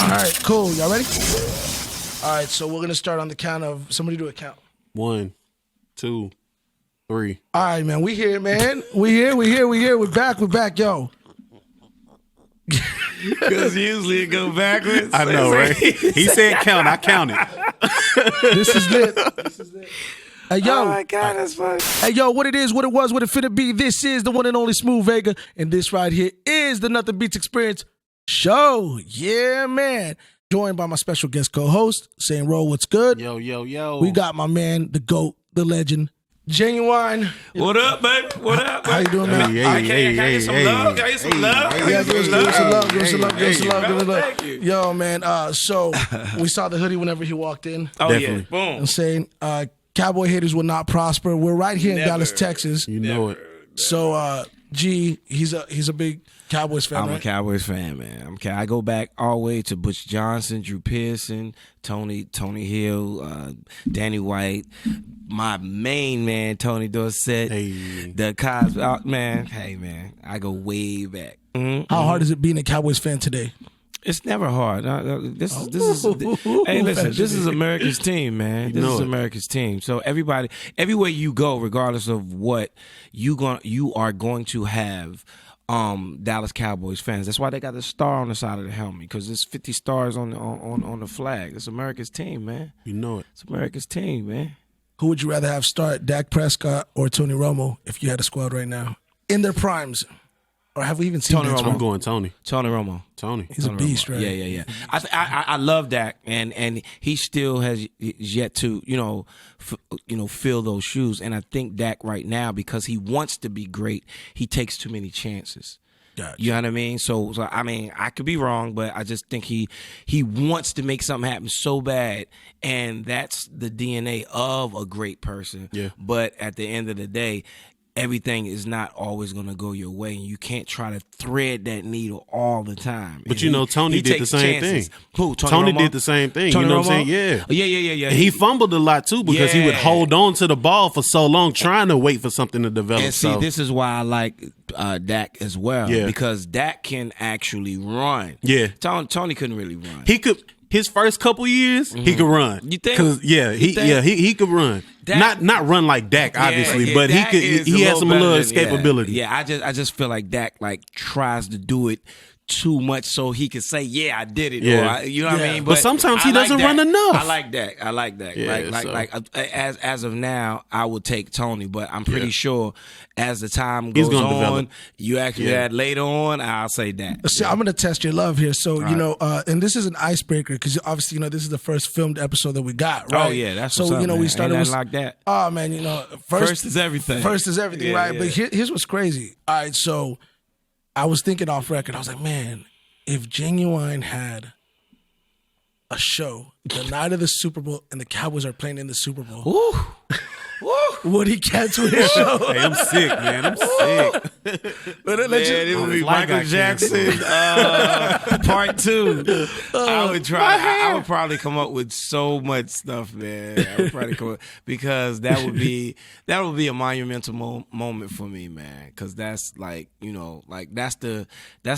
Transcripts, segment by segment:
All right, cool. Y'all ready? All right, so we're gonna start on the count of somebody do a count. 1, 2, 3. All right, man. We here, man. We here. We're back, yo. Because usually it go backwards. I know, right? He said count. I counted. This is lit. Hey, yo. Oh my God, that's funny. Hey, yo, what it is, what it was, what it finna be. This is the one and only Smooth Vega, and this right here is the Nothing Beats Experience show. Yeah, man. Joined by my special guest co-host, saying, "Ro, what's good?" Yo. We got my man, the GOAT, the legend, Ginuwine. What up, baby? What up, baby? How you doing, man? Can I get some love? Can I get some love? Yeah, give us some love. Thank you. Yo, man, so we saw the hoodie whenever he walked in. Oh, Definitely. yeah. Boom. I'm saying Cowboy haters will not prosper. We're right here in Never. Dallas, Texas. You know it. So, G, he's a big Cowboys fan, I'm right? a Cowboys fan, man. I go back all the way to Butch Johnson, Drew Pearson, Tony Hill, Danny White, my main man, Tony Dorsett, the Cosby, man. Hey, man, I go way back. Mm-hmm. How hard is it being a Cowboys fan today? It's never hard. This is hey, listen. This is America's team, man. This is America's team. So everybody, everywhere you go, regardless of what you are going to have Dallas Cowboys fans. That's why they got the star on the side of the helmet, because there's 50 stars on the flag. It's America's team, man. You know it. It's America's team, man. Who would you rather have start, Dak Prescott or Tony Romo, if you had a squad right now in their primes? Or have we even seen Tony Dak's Romo? I'm going Tony. Tony Romo. Tony. He's a beast, right? Yeah. I love Dak, and he still has yet to fill those shoes. And I think Dak right now, because he wants to be great, he takes too many chances. Gotcha. You know what I mean? So I mean, I could be wrong, but I just think he wants to make something happen so bad, and that's the DNA of a great person. Yeah. But at the end of the day, everything is not always going to go your way, and you can't try to thread that needle all the time. But and Tony did the same chances. thing. Who? Tony Romo? did the same thing. Tony you know Romo? what I'm saying? Yeah. Yeah. He fumbled a lot too, because he would Yeah. hold on to the ball for so long, trying to wait for something to develop. And see, so. this is why I like Dak as well, Yeah. because Dak can actually run. Yeah. Tony couldn't really run. He could. His first couple years, he could run. You think? 'Cause, he could run. Dak- not run like Dak, obviously, Yeah, but Dak he is could. He has some better little than- escapability. Yeah, I just feel like Dak tries to do it too much so he can say, "Yeah, I did it." Yeah. Or, you know what I mean? But sometimes he I like doesn't Dak. run enough. I like Dak. Yeah, As of now, I would take Tony, but I'm pretty sure as the time He's goes gonna on, develop. you ask me that later on, I'll say Dak. See, I'm going to test your love here. So, and this is an icebreaker because obviously, this is the first filmed episode that we got, right? Oh yeah, that's so. What's up, man. We started Ain't with nothing like that. Oh man, First is everything. First is everything, Yeah, right? yeah. But here's what's crazy. All right, so I was thinking off record. I was like, man, if Ginuwine had a show the night of the Super Bowl and the Cowboys are playing in the Super Bowl, would he cancel his show? Hey, I'm sick, man. I'm sick. It would be Like Michael I Jackson part 2. I would probably come up with so much stuff, man. I would probably come up, because that would be a monumental moment for me, man. Because that's that's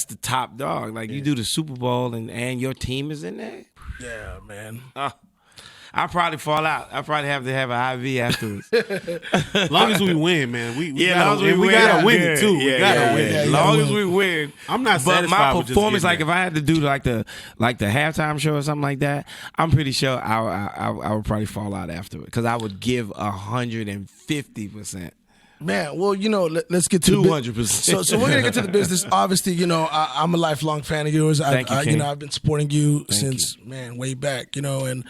the top dog. Like you do the Super Bowl and your team is in there. Yeah, man. I'll probably fall out. I'll probably have to have an IV afterwards. As long as we win, man. We long as we gotta win yeah, it too. We gotta win. yeah. As long as we win. I'm not But satisfied my with just performance, getting like if I had to do like the halftime show or something like that, I'm pretty sure I would probably fall out after it, because I would give 150%. Man, well, let's get to 200%. So we're gonna get to the business. Obviously, I'm a lifelong fan of yours. Thank you, King. I've been supporting you since way back. And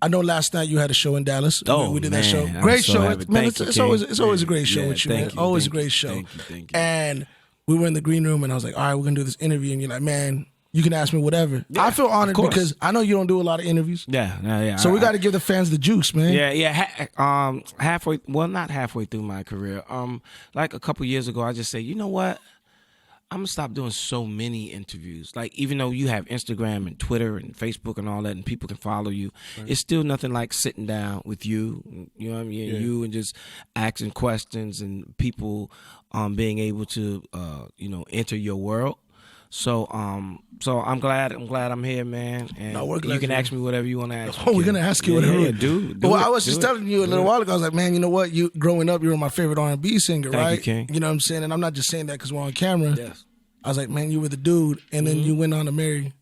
I know last night you had a show in Dallas. Oh, we did man, that show. I'm Great so show. happy. Man, Thank you, it's King. always a great show Yeah, with you, thank man. you, Always a thank you, great show. thank you. And we were in the green room, and I was like, all right, we're gonna do this interview, and you're like, man, you can ask me whatever. Yeah, I feel honored of course. because I know you don't do a lot of interviews. Yeah. So we got to give the fans the juice, man. Yeah. Halfway, well, not halfway through my career. Like a couple years ago, I just said, you know what? I'm gonna stop doing so many interviews. Like, even though you have Instagram and Twitter and Facebook and all that, and people can follow you, it's still nothing like sitting down with you. You know what I mean? Yeah. You and just asking questions and people being able to enter your world. So I'm glad I'm here, man. And No, we're glad you can you're ask me whatever you want to ask me. Oh, we're gonna ask you whatever. Yeah, do Well, it, I was just telling you a little while ago. I was like, man, you know what? You growing up, you were my favorite R&B singer, Thank you, right? King. You know what I'm saying? And I'm not just saying that because we're on camera. Yes. I was like, man, you were the dude, and then you went on to marry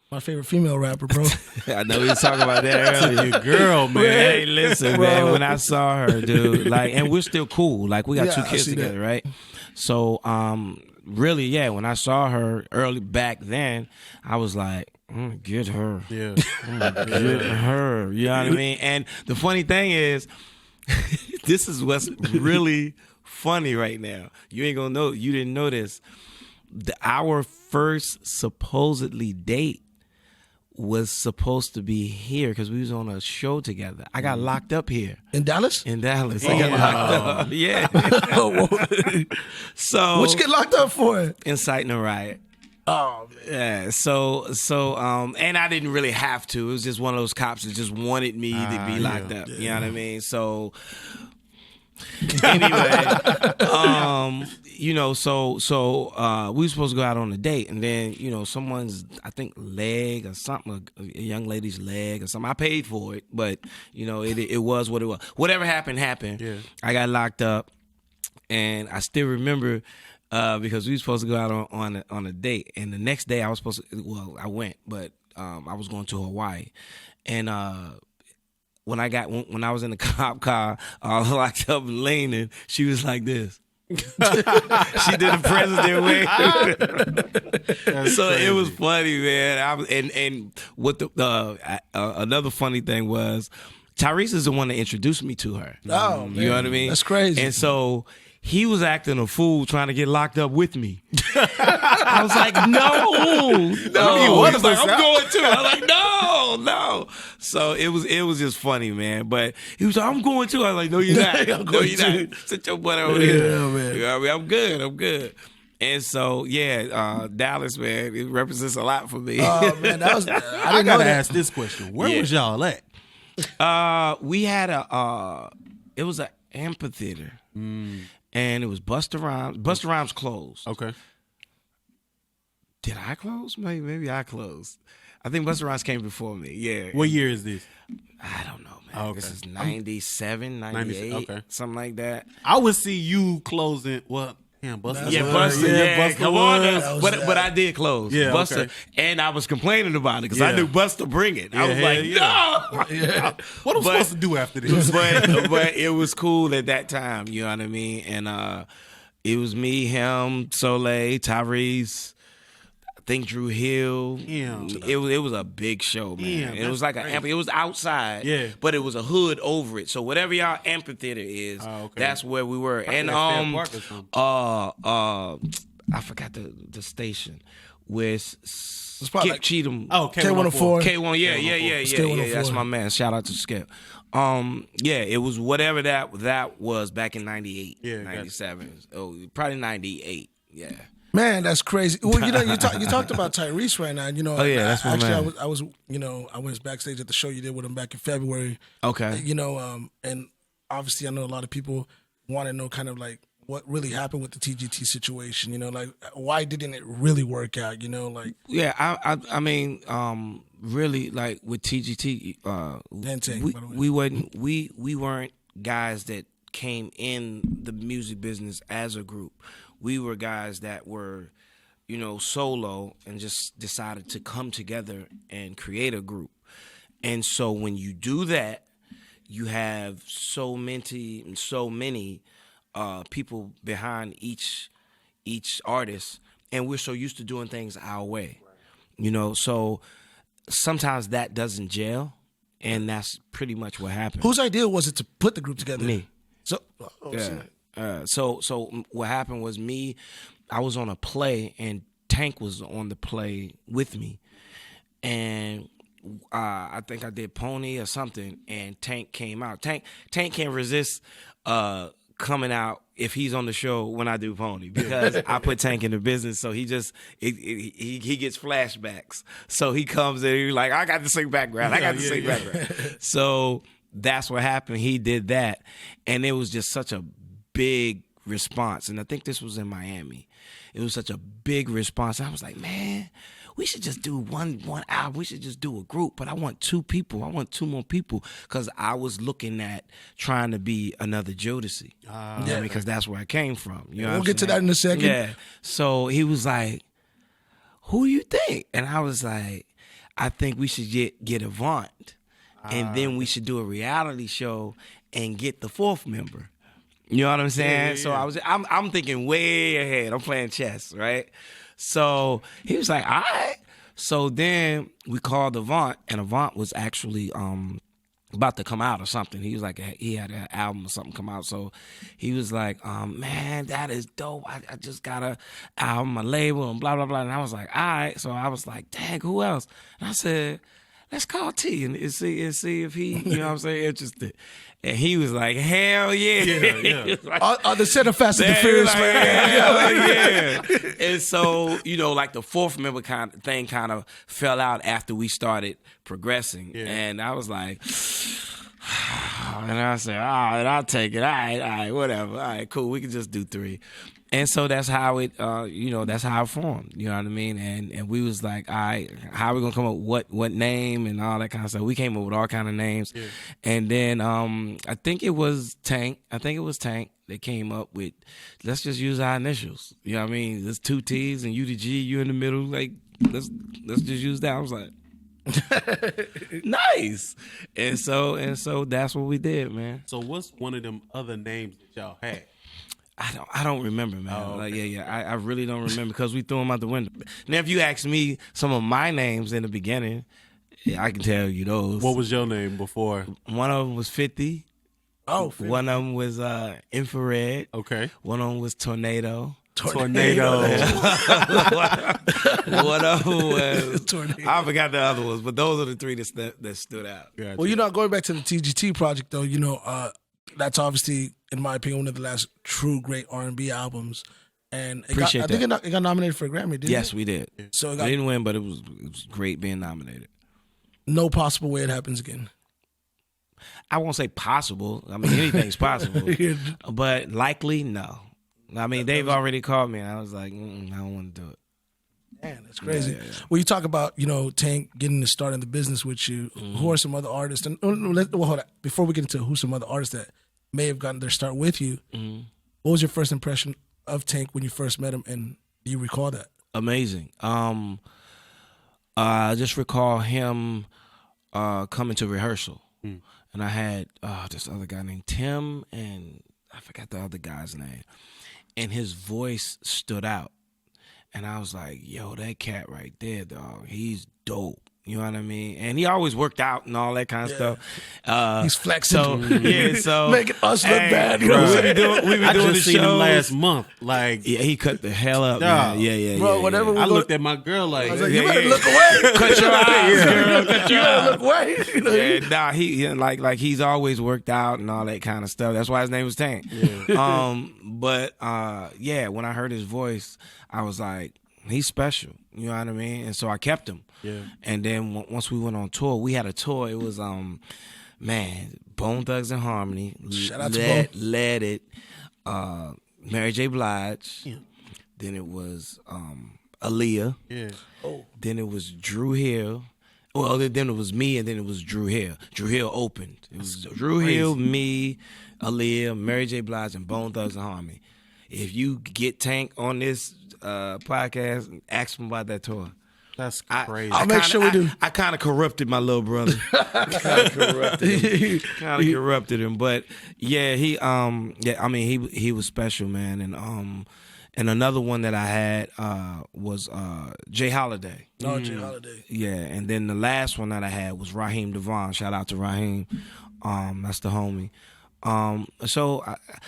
my favorite female rapper, bro. I know we was talking about that earlier. Your girl, man. Hey, listen, Bro. man. When I saw her, dude, like, and we're still cool. Like, we got Yeah, 2 I kids see together, that. right? So, really, yeah. When I saw her early back then, I was like, get her. Yeah. Get her. You know what I mean? And the funny thing is, this is what's really funny right now. You ain't gonna know. You didn't know this. Our first supposedly date was supposed to be here because we was on a show together. I got locked up here In Dallas? in Dallas. I got locked up. Yeah. So What you get locked up for? inciting a riot. Oh, Yeah. So and I didn't really have to. It was just one of those cops that just wanted me to be locked up. You know what I mean? So anyway, you know, so we were supposed to go out on a date, and then, you know, someone's, I think, leg or something, a young lady's leg or something. I paid for it, but, you know, it was what it was. Whatever happened. Yeah. I got locked up, and I still remember because we were supposed to go out on a date, and the next day I was supposed to. Well, I went, but I was going to Hawaii, and when I was in the cop car, locked up and leaning, she was like this. She did the president way. So it was funny, man. And what another funny thing was, Tyrese is the one that introduced me to her. Oh, man. You know what I mean? That's crazy. And so he was acting a fool trying to get locked up with me. I was like, no. He was like, I'm going too. I was like, no. So it was just funny, man. But he was like, I'm going too. I was like, no, you're not. No, you're not. Sit your butt over here. Yeah, man. You know what I mean? I'm good. And so, yeah, Dallas, man, it represents a lot for me. Oh, man, that was. I I didn't know gotta that. ask this question. Where Yeah. was y'all at? We had it was an amphitheater. And it was Busta Rhymes. Busta Rhymes closed. Okay. Did I close? Maybe I closed. I think Busta Rhymes came before me. Yeah. What year is this? I don't know, man. Oh, okay. This is 97, 98, okay. something like that. I would see you closing. Well, damn, Busta. That's Yeah, what- Busta. yeah, Yeah, Busta come on. was. Now. But I did close. Yeah, Busta, okay. and I was complaining about it because I Yeah. knew Busta bring it. I Yeah, was hell like, yeah. no. What am I But- supposed to do after this? but it was cool at that time, you know what I mean? And it was me, him, Soleil, Tyrese, I think Drew Hill. Yeah. It was a big show, man. Yeah, It was like it was outside, Yeah. but it was a hood over it. So whatever y'all amphitheater is, Oh, okay. that's where we were. Probably And at Fair Park or something. I forgot the station with probably Skip Cheatham. Oh, K104. K1, yeah. Skip 104. That's my man. Shout out to Skip. Yeah, it was whatever that was back in 98, Yeah, gotcha. 97. Oh, probably 98. Yeah. Man, that's crazy. Well, you know, you talked about Tyrese right now. You know, Oh, yeah, that's my actually, man. I was, you know, I was backstage at the show you did with him back in February. Okay. You know, and obviously, I know a lot of people want to know kind of like what really happened with the TGT situation. You know, like why didn't it really work out? You know, like Yeah, I mean, really, like with TGT, And Tank, by the way. we weren't guys that came in the music business as a group. We were guys that were, you know, solo and just decided to come together and create a group. And so when you do that, you have so many people behind each artist, and we're so used to doing things our way, you know. So sometimes that doesn't gel, and that's pretty much what happened. whose idea was it to put the group together? Me? So, Yeah. So what happened was I was on a play, and Tank was on the play with me, and I think I did Pony or something, and Tank came out. Tank can't resist coming out if he's on the show when I do Pony, because I put Tank in the business, so he just he gets flashbacks. So he comes in, he's like, I got the same background. I got the same background. So that's what happened. He did that, and it was just such a big response, and I think this was in Miami. It was such a big response. I was like, man, we should just do one album. We should just do a group. But I want 2 people. I want 2 more people, because I was looking at trying to be another Jodeci. Yeah, because that's where I came from. You know, we'll get to that in a second. Yeah. So he was like, "Who do you think?" And I was like, "I think we should get Avant, and then we should do a reality show and get the 4th member." You know what I'm saying? Yeah. So I'm thinking way ahead. I'm playing chess, right? So he was like, all right. So then we called Avant, and Avant was actually about to come out or something. He was like, he had an album or something come out. So he was like, man, that is dope. I just got a album, a label, and blah, blah, blah. And I was like, all right. So I was like, dang, who else? And I said, let's call T and see if he, you know what I'm saying, interested. And he was like, hell yeah. Yeah. Like, the Center Fast and the Furious, like, man. Yeah. And so, you know, like the 4th member kind of fell out after we started progressing. Yeah. And I was like, and I said, all right, I'll take it. All right, whatever. All right, cool. We can just do 3. And so that's how it, that's how it formed. You know what I mean? And we was like, all right, how are we gonna come up with what name and all that kind of stuff? We came up with all kind of names, and then I think it was Tank. They came up with, let's just use our initials. You know what I mean? There's 2 T's and U to G. You in the middle. Like let's just use that. I was like, nice. And so that's what we did, man. So what's one of them other names that y'all had? I don't remember, man. Oh, okay. Like, I really don't remember, because we threw them out the window. Now, if you ask me some of my names in the beginning, I can tell you those. What was your name before? One of them was 50. Oh, 50. One of them was Infrared. Okay. One of them was Tornado. Tornado. One of them was Tornado. I forgot the other ones, but those are the 3 that stood out. Gotcha. Well, going back to the TGT project, though, that's obviously, in my opinion, one of the last true great R&B albums. And I think it got nominated for a Grammy, didn't it? Yes, we did. So we didn't win, but it was great being nominated. No possible way it happens again. I won't say possible. I mean, anything's possible. But likely, no. I mean, they've already called me, and I was like, I don't want to do it. Man, that's crazy. Yeah. Well, you talk about, Tank getting to start in the business with you. Mm-hmm. Who are some other artists? And hold on. Before we get into who's some other artists that may have gotten their start with you, what was your first impression of Tank when you first met him, and do you recall that? Amazing. I just recall him coming to rehearsal, and I had this other guy named Tim, and I forgot the other guy's name, and his voice stood out. And I was like, yo, that cat right there, dog, he's dope. You know what I mean? And he always worked out and all that kind of stuff. He's flexing. So making us look bad. We been doing I the just seen him shows last month. Like, he cut the hell up, man. Yeah. Bro, whenever I looked at my girl like, I was like, you better look away. Cut your eyes, girl. Cut your eyes. Look away. Yeah, he like he's always worked out and all that kind of stuff. That's why his name was Tank. Yeah. But when I heard his voice, I was like, he's special. You know what I mean? And so I kept him. Yeah. And then once we went on tour, we had a tour. It was Bone Thugs and Harmony. Shout out to Bone. Led it. Mary J. Blige. Yeah. Then it was Aaliyah. Yeah. Oh. Then it was Drew Hill. Well, then it was me, and then it was Drew Hill. Drew Hill opened. It was Drew Hill, me, Aaliyah, Mary J. Blige, and Bone Thugs and Harmony. If you get Tank on this podcast, ask him about that tour. That's crazy. I'll make sure we do. I kind of corrupted my little brother. Kind of corrupted him. But yeah, he was special, man. And another one that I had was Jay Holiday. Oh, Jay Holiday. Yeah, and then the last one that I had was Raheem Devon. Shout out to Raheem. That's the homie. So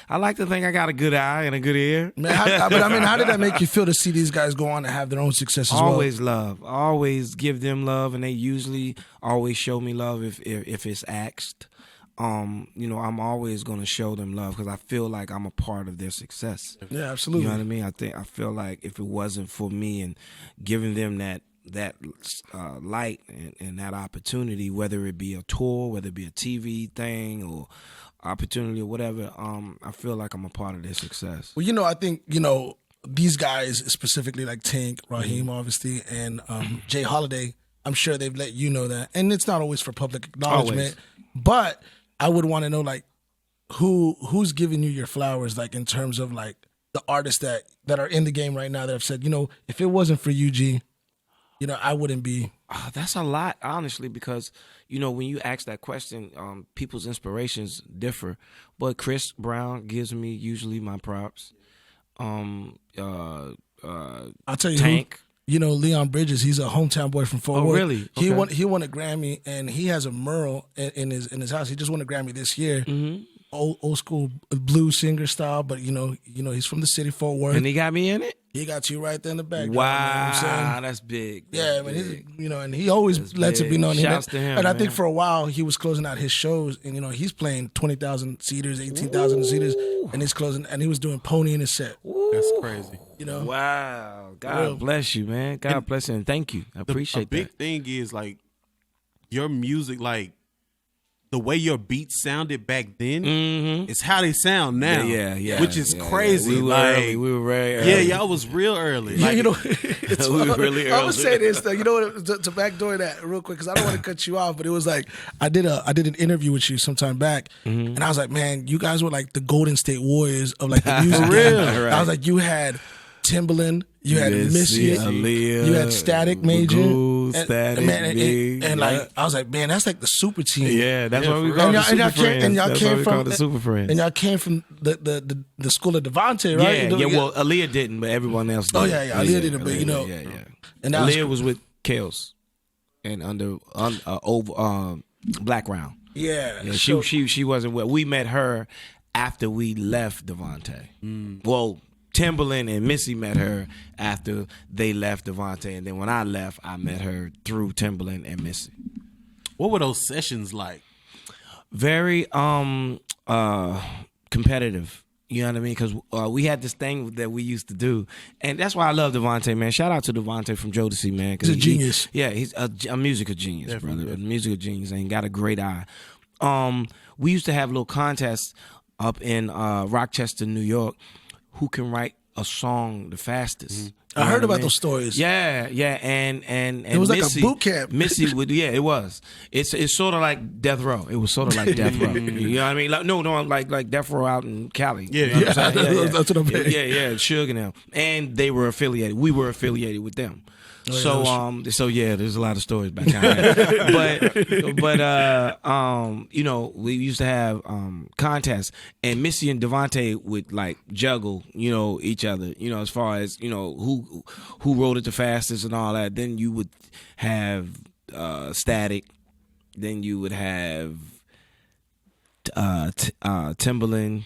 I like to think I got a good eye and a good ear. Man, how did that make you feel to see these guys go on and have their own success as well? Always love. Always give them love, and they usually always show me love if it's asked. I'm always going to show them love because I feel like I'm a part of their success. Yeah, absolutely. You know what I mean? I feel like if it wasn't for me and giving them that that light and that opportunity, whether it be a tour, whether it be a TV thing or opportunity or whatever, I feel like I'm a part of their success. Well, I think, these guys specifically like Tank, Raheem, obviously, and Jay Holiday, I'm sure they've let you know that. And it's not always for public acknowledgement, but I would want to know, like, who's giving you your flowers, like, in terms of, like, the artists that are in the game right now that have said, if it wasn't for you, G, I wouldn't be. That's a lot, honestly, because, when you ask that question, people's inspirations differ. But Chris Brown gives me usually my props. I'll tell you Tank. Who, Leon Bridges, he's a hometown boy from Fort Worth. Oh, really? Okay. He won a Grammy, and he has a mural in his house. He just won a Grammy this year. Mm-hmm. Old school blues singer style, but he's from the city, Fort Worth. And he got me in it? He got you right there in the back. Wow, that's big. Yeah, man. And he always lets it be known. Shouts to him. And I think for a while he was closing out his shows, and he's playing 20,000 seaters, 18,000 seaters, and he's closing, and he was doing Pony in his set. That's crazy. Wow. God bless you, man. God bless you, and thank you. I appreciate that. The big thing is, like, your music, like, the way your beats sounded back then is how they sound now. Yeah. Which is crazy. We were early. We were very early. Yeah, y'all was real early. Like, we were really early. I'm gonna say this though. You know what? To backdoor that real quick, because I don't want to cut you off, but it was like I did an interview with you sometime back, and I was like, man, you guys were like the Golden State Warriors of like the music. Real. Right. I was like, you had Timbaland, you had Missy, Aaliyah, you had Static Major, and like I was like, man, that's like the super team. Yeah, that's what we call the Super Friends. And y'all came from the Super Friends. And y'all came from the school of Devontae, right? Yeah. Well, Aaliyah didn't, but everyone else did. Oh yeah. Aaliyah didn't, but Yeah. And Aaliyah was with Chaos and under Black Round. Yeah. She wasn't. We met her after we left Devontae. Well, Timbaland and Missy met her after they left Devontae, and then when I left, I met her through Timbaland and Missy. What were those sessions like? Very competitive. You know what I mean? Because we had this thing that we used to do, and that's why I love Devontae, man. Shout out to Devontae from Jodeci, man. He's a genius. He's a musical genius, brother. A musical genius, and got a great eye. We used to have little contests up in Rochester, New York. Who can write a song the fastest? I heard about those stories. Yeah, and it was Missy, like a boot camp. Missy would, it was. It's sort of like Death Row. It was sort of like Death Row. You know what I mean? Like, no, like Death Row out in Cali. Yeah, you know what I'm saying? That's what I'm saying. Yeah, Suge and them, and they were affiliated. We were affiliated with them. So there's a lot of stories back then. but we used to have contests, and Missy and Devontae would like juggle, each other, as far as who wrote it the fastest and all that. Then you would have Static, then you would have Timbaland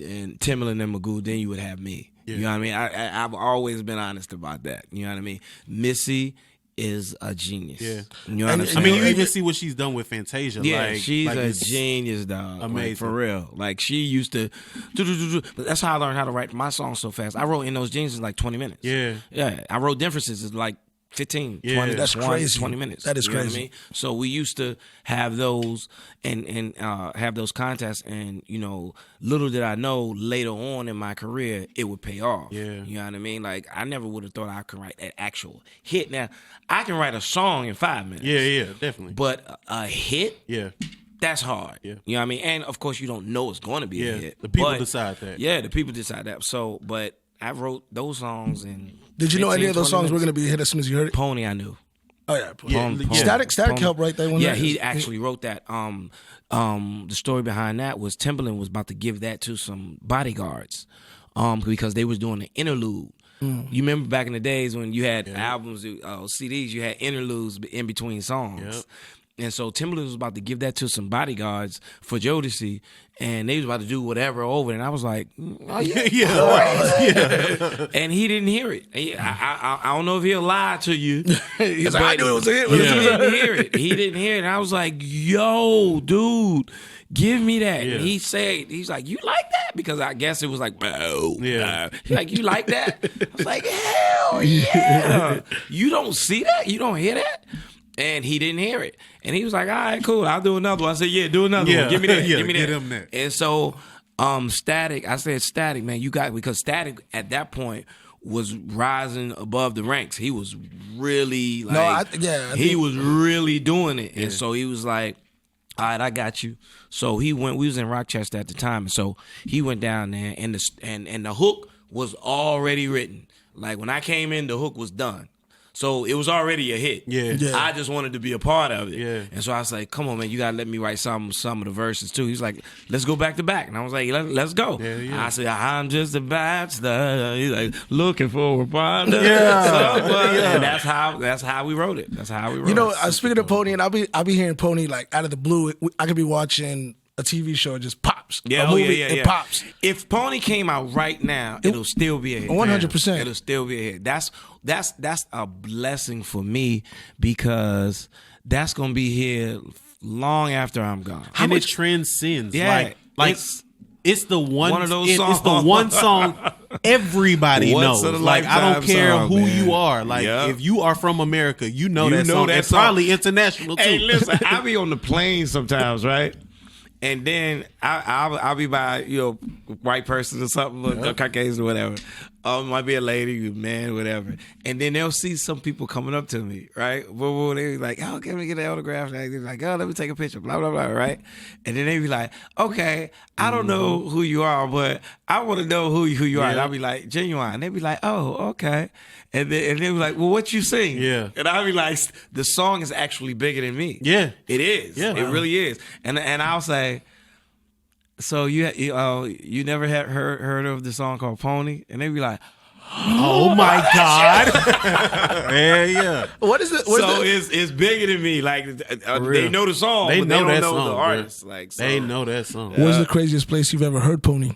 and Magoo. Then you would have me. Yeah. You know what I mean? I've always been honest about that. You know what I mean? Missy is a genius. Yeah. You know what I'm saying? I mean, you even see what she's done with Fantasia. Yeah, she's a genius, dog. Amazing. Like, for real. Like, she used to but that's how I learned how to write my songs so fast. I wrote In Those Jeans in like 20 minutes. Yeah. Yeah. I wrote Differences in like 15, 20, that's crazy. 20 minutes. That is crazy. What I mean? So we used to have those and have those contests, and little did I know later on in my career it would pay off. Yeah. You know what I mean? Like, I never would have thought I could write an actual hit. Now, I can write a song in 5 minutes. Yeah, definitely. But a hit? Yeah. That's hard. Yeah. You know what I mean? And of course you don't know it's going to be a hit. The people decide that. Yeah, the people decide that. So, but I wrote those songs in. Did you know any of those songs were going to be a hit as soon as you heard it? Pony, I knew. Oh yeah, Pony. Static helped write that one. Yeah, he actually wrote that. The story behind that was Timbaland was about to give that to some bodyguards, because they was doing an interlude. You remember back in the days when you had albums, CDs, you had interludes in between songs. Yep. And so Timberland was about to give that to some bodyguards for Jodeci, and they was about to do whatever over it. And I was like, oh, yeah. And he didn't hear it. I don't know if he'll lie to you. He's like, I knew it was a hit. He didn't hear it. He didn't hear it. And I was like, yo, dude, give me that. Yeah. And he's like, you like that? Because I guess it was like, yeah. He's like, you like that? I was like, hell yeah. You don't see that? You don't hear that? And he didn't hear it. And he was like, all right, cool, I'll do another one. I said, yeah, do another one. Give me that. Give me that. Get him that. And so Static, I said, Static, man, you got, because Static at that point was rising above the ranks. He was really like, he was really doing it. And so he was like, all right, I got you. So we was in Rochester at the time. And so he went down there and the hook was already written. Like when I came in, the hook was done. So it was already a hit. Yeah. I just wanted to be a part of it. Yeah. And so I was like, come on, man, you got to let me write some of the verses too. He's like, let's go back to back. And I was like, let's go. Yeah. I said, I'm just a bachelor. He's like, looking for a partner. Yeah. And that's how we wrote it. That's how we wrote it. You know, speaking of Pony, and I'll be hearing Pony like out of the blue. I could be watching a TV show, it just pops. Yeah, it pops. If Pony came out right now, it'll still be a hit. 100%. It'll still be a hit. That's a blessing for me because that's gonna be here long after I'm gone. And it transcends. Yeah, like it's the one of those songs. It's the one song everybody knows. Like I don't care song, who man. You are. Like if you are from America, you know that song. It's probably international too. Hey, listen, I be on the plane sometimes, right? And then I'll be by, white person or something, or Caucasian or whatever. Might be a lady, man, whatever. And then they'll see some people coming up to me, right? They be like, oh, can we get an autograph? And they're like, oh, let me take a picture, blah, blah, blah, right? And then they be like, okay, I don't know who you are, but I want to know who you are. And I'll be like, Ginuwine. And they be like, oh, okay. And they be like, well, what you sing? Yeah. And I'll be like, the song is actually bigger than me. Yeah. It is. Yeah. It really is. And I'll say, so you never had heard of the song called Pony? And they be like, oh my God. Yeah. What is it? It's bigger than me. Like they know the song, but they don't know the artist. Like they know that song. What's the craziest place you've ever heard Pony?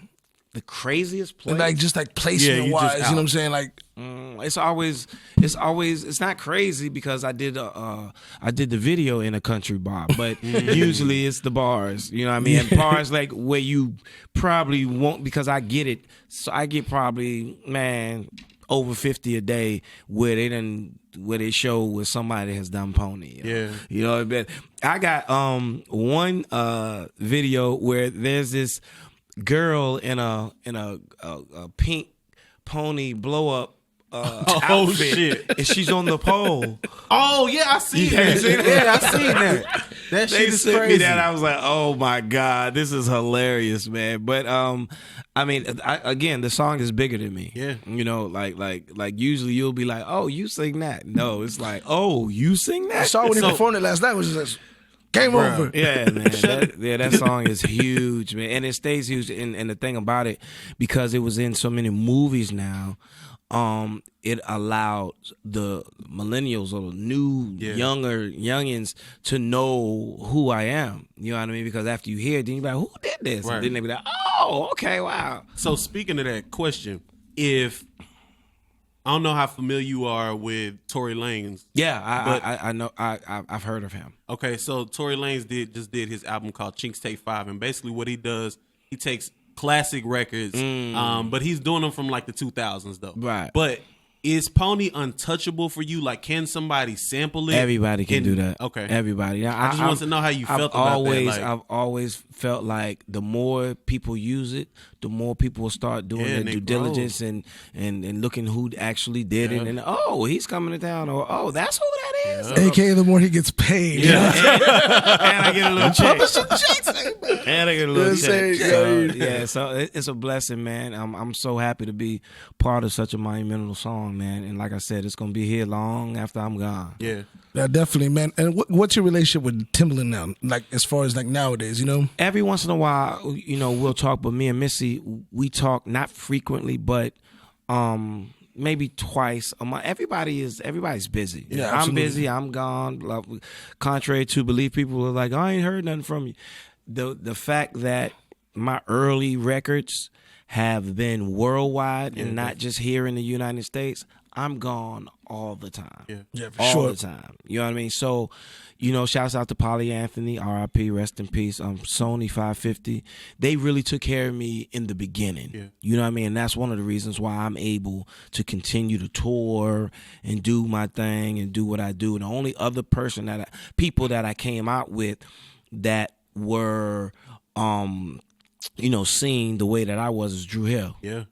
The craziest place, like just like placement wise, you know what I'm saying? Like it's not crazy because I did the video in a country bar, but usually it's the bars, you know what I mean? And bars like where you probably won't, because I get it. So I get probably over 50 a day where they show where somebody has done Pony. You know, but I got one video where there's this girl in a pink pony blow up outfit, shit. And she's on the pole. Oh yeah, I seen that. Yeah, I seen that. That shit's crazy. Me that, I was like, oh my God, this is hilarious, man. But I mean, again, the song is bigger than me. Yeah, you know, like usually you'll be like, oh, you sing that. No, it's like, oh, you sing that. I saw when he performed it last night. Was just game over. Yeah, man. That song is huge, man. And it stays huge. And the thing about it, because it was in so many movies now, it allowed the millennials or the new youngins to know who I am. You know what I mean? Because after you hear it, then you're like, who did this? Right. And then they be like, oh, okay, wow. So speaking of that question, I don't know how familiar you are with Tory Lanez. Yeah, I know. I've heard of him. Okay, so Tory Lanez just did his album called Chinks Take 5, and basically what he does, he takes classic records, but he's doing them from like the 2000s though. Right. But is Pony untouchable for you? Like, can somebody sample it? Everybody can do that. Okay. Everybody. I just want to know how you felt about that. Like, I've always felt like the more people use it, the more people will start doing their due diligence and looking who actually did it. And, oh, he's coming to town. Or, oh, that's who that is. AKA the more he gets paid. Yeah. And I get a little check. And I get a little check. So it's a blessing, man. I'm so happy to be part of such a monumental song, man. And like I said, it's going to be here long after I'm gone. Yeah. Yeah, definitely, man. And what's your relationship with Timberland now? Like, as far as like nowadays, you know? Every once in a while, you know, we'll talk, but me and Missy, we talk not frequently, but maybe twice a month. Everybody's busy. Yeah, I'm busy. I'm gone. Contrary to belief, people are like, I ain't heard nothing from you. The fact that my early records have been worldwide and not just here in the United States, I'm gone all the time. Yeah, for all sure. the time. You know what I mean? So, shouts out to Polly Anthony, R.I.P., rest in peace. Sony 550. They really took care of me in the beginning. Yeah. You know what I mean? And that's one of the reasons why I'm able to continue to tour and do my thing and do what I do. And the only other people that I came out with that were seeing the way that I was is Drew Hill. Yeah.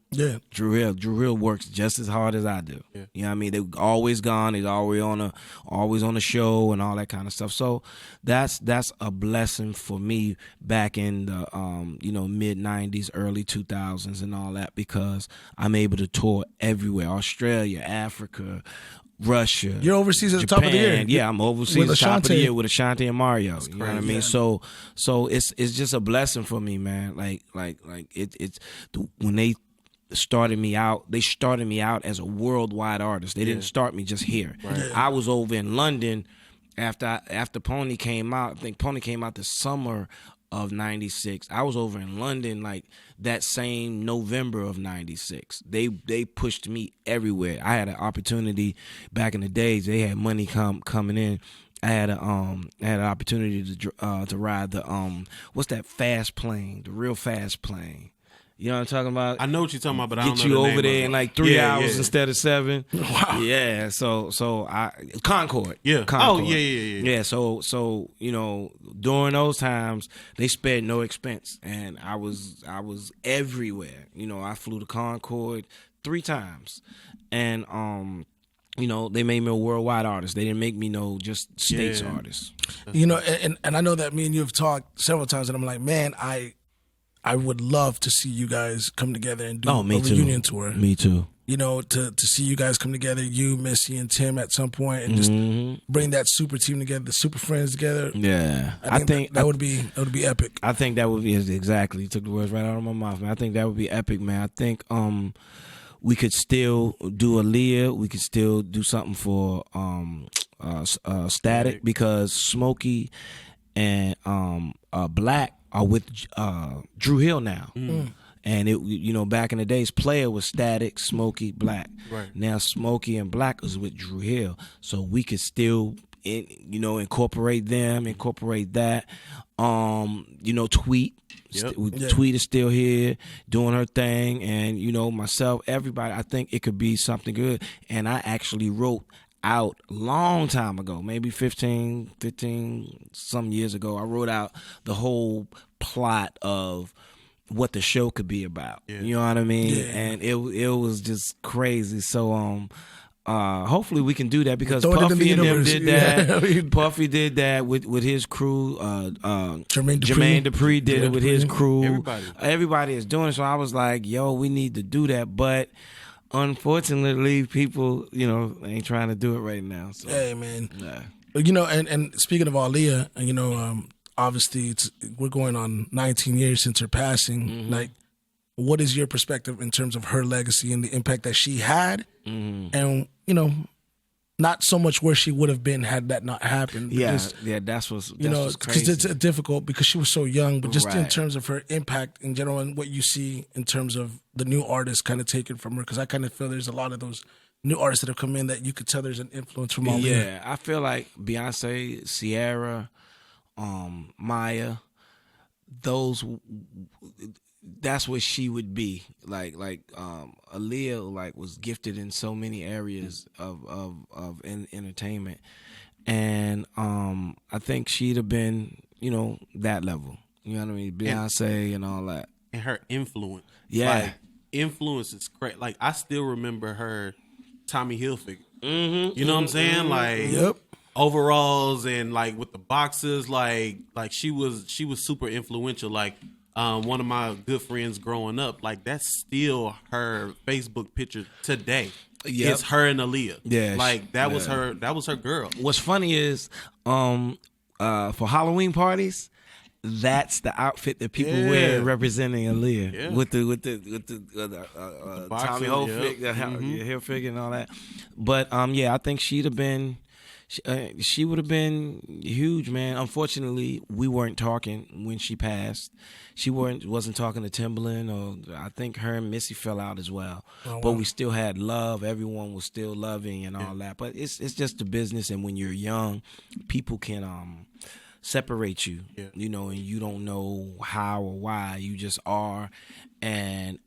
Drew Hill works just as hard as I do. Yeah. You know what I mean? They're always gone. He's always on a show and all that kind of stuff. So that's a blessing for me back in the mid 90s, early 2000s and all that, because I'm able to tour everywhere. Australia, Africa, Russia. You're overseas at the top of the year. Yeah, I'm overseas at the top of the year with Ashanti and Mario. You know what I mean? So it's just a blessing for me, man. Like it's when they started me out as a worldwide artist. They didn't start me just here. Right. I was over in London after Pony came out. I think Pony came out the summer of 96. I was over in London like that same November of 96. They pushed me everywhere. I had an opportunity back in the days. They had money coming in. I had an opportunity to ride the what's that fast plane? The real fast plane. You know what I'm talking about? I know what you're talking about, but I don't know Get you the over name there of in it. like 3 hours Yeah. instead of 7. Wow. Yeah. So Concorde. Yeah. Concorde. Oh, yeah. Yeah. So during those times they spared no expense, and I was everywhere. I flew to Concorde 3 times, and they made me a worldwide artist. They didn't make me just states artist. And I know that me and you have talked several times, and I'm like, man, I would love to see you guys come together and do a reunion tour. Me too. To see you guys come together, you, Missy, and Tim at some point, and just bring that super team together, the super friends together. Yeah, I think that would be epic. I think that would be exactly. You took the words right out of my mouth, man. I think that would be epic, man. I think we could still do Aaliyah. We could still do something for Static, because Smokey and Black are with Drew Hill now. And it, back in the days, Player was Static, Smokey, Black. Right. Now Smokey and Black is with Drew Hill, so we could still, incorporate them, incorporate that. Tweet. Yep. Tweet is still here doing her thing, and myself, everybody. I think it could be something good. And I actually wrote out a long time ago, maybe 15 some years ago, I wrote out the whole plot of what the show could be about. Yeah. You know what I mean? Yeah. And it was just crazy. So hopefully we can do that, because Throw it into Puffy the and them universe. did that. Yeah. Puffy did that with his crew. Jermaine Dupri did it with his crew. Everybody is doing it. So I was like, yo, we need to do that. But unfortunately, people, ain't trying to do it right now. So. Hey, man. Nah. And speaking of Aaliyah, obviously we're going on 19 years since her passing. Mm-hmm. Like, what is your perspective in terms of her legacy and the impact that she had? Mm-hmm. And, not so much where she would have been had that not happened. Because, that's what's because crazy. it's difficult because she was so young, but just in Right. terms of her impact in general and what you see in terms of the new artists kind of taken from her, because I kind of feel there's a lot of those new artists that have come in that you could tell there's an influence from Aaliyah. Yeah, I feel like Beyonce, Ciara, Maya, that's what she would be like. Aaliyah was gifted in so many areas of entertainment, and I think she'd have been that level. You know what I mean? Beyonce and all that, and her influence. Yeah, influence is great. Like, I still remember her Tommy Hilfiger. You know what I'm saying? Like, Yep. overalls and with the boxes. Like she was super influential. Like, one of my good friends growing up, that's still her Facebook picture today. Yep. It's her and Aaliyah. Yeah, that was her. That was her girl. What's funny is for Halloween parties, that's the outfit that people wear representing Aaliyah with the Tommy Hilfiger, Hilfiger and all that. But I think she'd have been. She would have been huge, man. Unfortunately, we weren't talking when she passed. She wasn't talking to Timbaland, or I think her and Missy fell out as well. Oh, wow. But we still had love. Everyone was still loving and all that. But it's just a business, and when you're young, people can separate you, you know, and you don't know how or why. You just are. And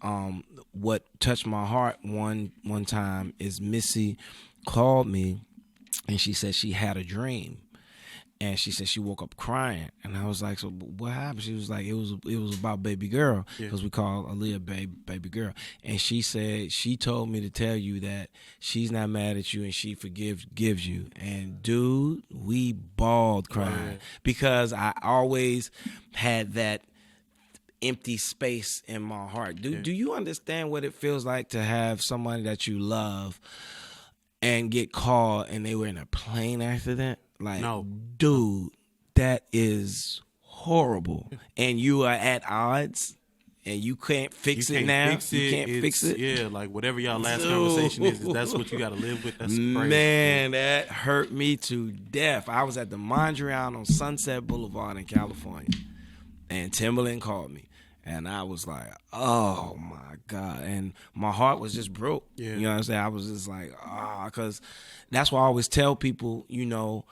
what touched my heart one time is Missy called me. And she said she had a dream, and she said she woke up crying. And I was like, "So what happened?" She was like, "It was about baby girl, because we call Aaliyah baby girl." And she said she told me to tell you that she's not mad at you and she gives you. And dude, we bawled crying because I always had that empty space in my heart. Do you understand what it feels like to have somebody that you love and get called and they were in a plane accident? Like, no. Dude, that is horrible. And you are at odds and you can't fix it now. You can't fix it. Yeah, like whatever y'all last conversation is that's what you got to live with. That's crazy. Man, that hurt me to death. I was at the Mondrian on Sunset Boulevard in California, and Timbaland called me. And I was like, oh, my God. And my heart was just broke. Yeah. You know what I'm saying? I was just like, because that's why I always tell people, you know,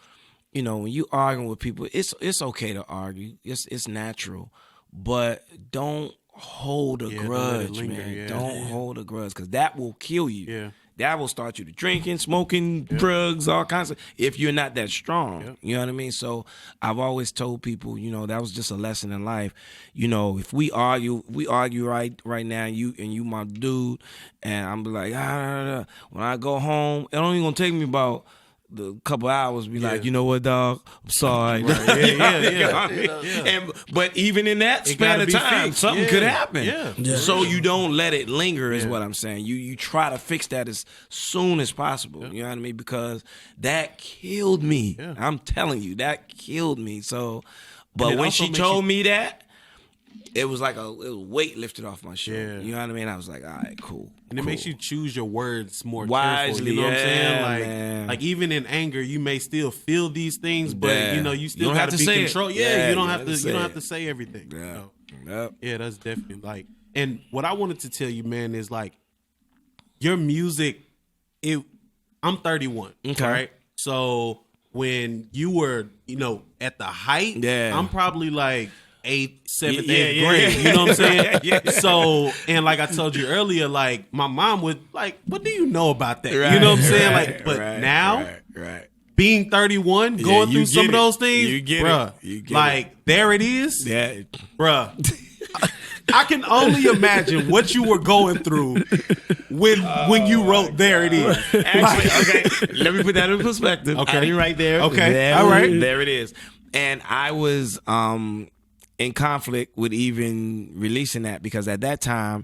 when you arguing with people, it's okay to argue. It's natural. But don't hold a grudge, man. Yeah. Don't hold a grudge, because that will kill you. Yeah. That will start you to drinking, smoking, drugs, all kinds of, if you're not that strong. Yep. You know what I mean? So I've always told people, you know, that was just a lesson in life. You know, if we argue right now, you my dude, and I'm like, when I go home, it only gonna take me about a couple hours, like, you know what, dog? I'm sorry. Right. Yeah. But even in that span of time, something could happen. Yeah. So you don't let it linger, is what I'm saying. You try to fix that as soon as possible. You know what I mean? Because that killed me. Yeah. I'm telling you, that killed me. So, but when she told me that, it was like a weight lifted off my shoulder. Yeah. You know what I mean? I was like, all right, cool. And it makes you choose your words more wisely. You know what I'm saying? Like even in anger, you may still feel these things, but you know, you still got to be controlled. You don't have to say everything. Yeah. So, yeah, that's definitely like. And what I wanted to tell you, man, is like your music. I'm 31. Okay. Right. So when you were, you know, at the height, I'm probably like 8th, 7th, 8th grade. You know what I'm saying? So, and like I told you earlier, like my mom would like, what do you know about that? You know what I'm saying? Like, but now, being 31, going through some of those things, bruh, like there it is. Yeah. Bruh. I can only imagine what you were going through when you wrote "There It Is." Actually, okay, let me put that in perspective. Okay, right there. Okay, all right, there it is. And I was in conflict with even releasing that, because at that time,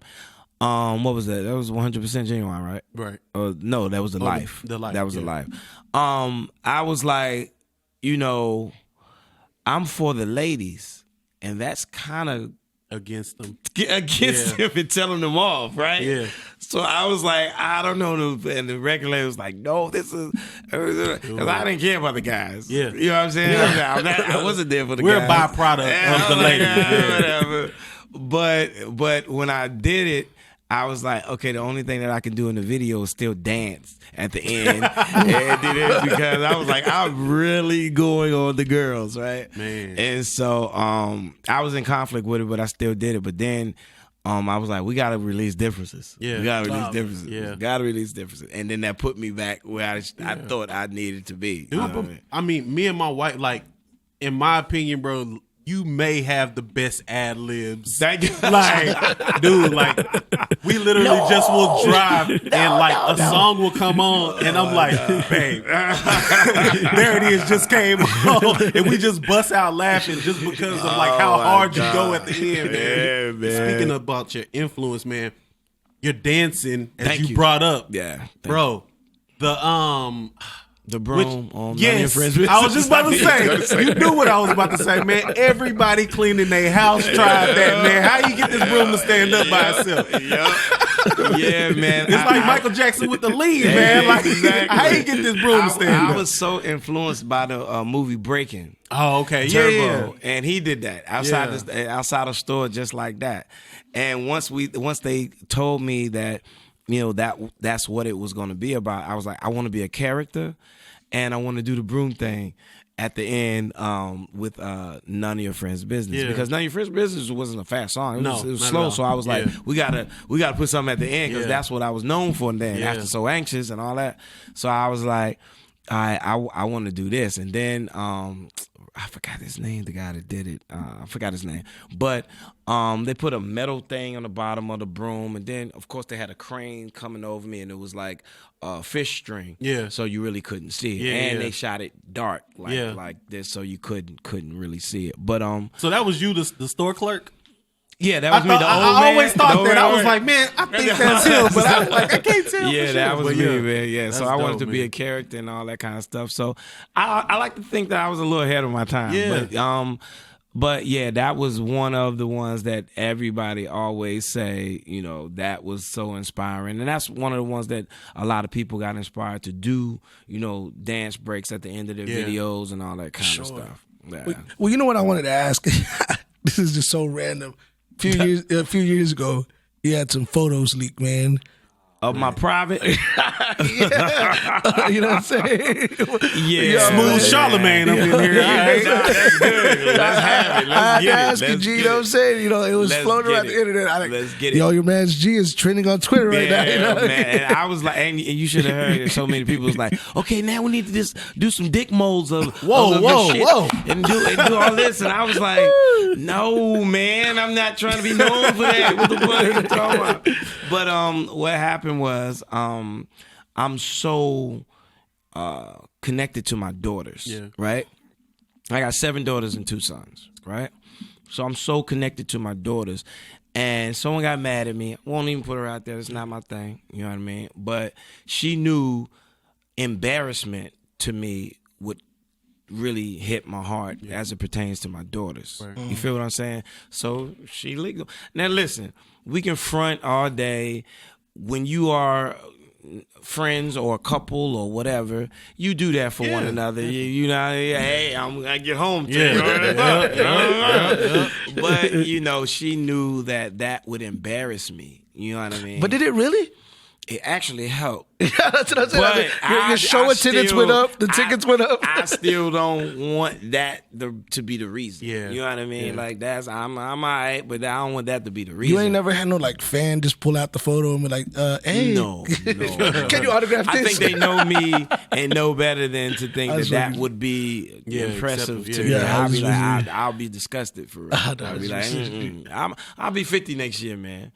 what was that? That was 100% Ginuwine, right? Right. No, that was the Life. The Life. That was the Life. I was like, you know, I'm for the ladies, and that's kind of against them and telling them off, right? Yeah. So I was like, I don't know, and the record label was like, no, this is, because I didn't care about the guys. Yeah. You know what I'm saying? Yeah. I wasn't there for the guys. We're a byproduct of the ladies. Whatever. But when I did it, I was like, okay, the only thing that I can do in the video is still dance at the end. And did it because I was like, I'm really going on the girls, right? Man. And so I was in conflict with it, but I still did it. But then I was like, we got to release differences. Yeah. We got to release differences. Yeah. Got to release differences. And then that put me back where I thought I needed to be. Dude, I mean, me and my wife, like, in my opinion, bro, you may have the best ad libs. Thank you. Like, dude, like, we literally just will drive and like a song will come on and I'm like, babe, there it is, just came on. And we just bust out laughing just because of like how hard you go at the end, man. Man. Speaking about your influence, man, your dancing, as you brought up. Yeah. Bro, the The broom on yes, Friends. I was just about to say. You knew what I was about to say, man. Everybody cleaning their house tried that, man. How you get this broom to stand up by itself? Yeah, man. It's like Michael Jackson with the lead, man. Like, exactly. How you get this broom to stand up? I was so influenced by the movie Breaking. Oh, okay. Turbo, and he did that outside the store just like that. And once they told me that, that's what it was going to be about, I was like, I want to be a character, and I want to do the broom thing at the end with None of Your Friends' Business, because None of Your Friends' Business wasn't a fast song. It was slow, so I was like, we gotta put something at the end, because that's what I was known for. And then after So Anxious and all that, so I was like, I want to do this. And then I forgot his name, the guy that did it. I forgot his name. But they put a metal thing on the bottom of the broom, and then, of course, they had a crane coming over me, and it was like a fish string. Yeah. So you really couldn't see it. Yeah, and they shot it dark like this, so you couldn't really see it. But so that was you, the store clerk? Yeah, that was me. I always thought that. I was like, man, I think that's him, but I was like, I can't tell. Yeah, that was me, man. Yeah, so I wanted to be a character and all that kind of stuff. So I like to think that I was a little ahead of my time. Yeah. But yeah, that was one of the ones that everybody always say, that was so inspiring. And that's one of the ones that a lot of people got inspired to do, dance breaks at the end of their videos and all that kind of stuff. Yeah. Well, you know what I wanted to ask? This is just so random. A few years ago, you had some photos leaked, man. Of my private? You know what I'm saying? Yeah. Smooth Charlemagne up in here. That's good. Let's have it. Let's get it. G, you know what I'm saying? It was floating around the internet. Let's get it. Yo, your man's G is trending on Twitter right now. Man. And I was like, and you should have heard it. So many people was like, okay, now we need to just do some dick molds of whoa. And do all this. And I was like, no, man, I'm not trying to be known for that. What the fuck are you talking about? But what happened was I'm so connected to my daughters, right? I got 7 daughters and 2 sons, right? So I'm so connected to my daughters. And someone got mad at me. I won't even put her out there. It's not my thing. You know what I mean? But she knew embarrassment to me would really hit my heart as it pertains to my daughters. Right. You feel what I'm saying? So she legal. Now listen, we can front all day. When you are friends or a couple or whatever, you do that for one another. You know, hey, I get home. But she knew that would embarrass me. You know what I mean? But did it really? It actually helped. That's what I said. Your show attendance went up. The tickets went up. I still don't want that to be the reason. Yeah. You know what I mean? Yeah. Like I'm all right, but I don't want that to be the reason. You ain't never had no fan just pull out the photo and be like, hey. No. Can you autograph this? I think they know me and know better than to think that would be impressive to me. Yeah, I'll be disgusted for real. I'll be like, I'll be 50 next year, man.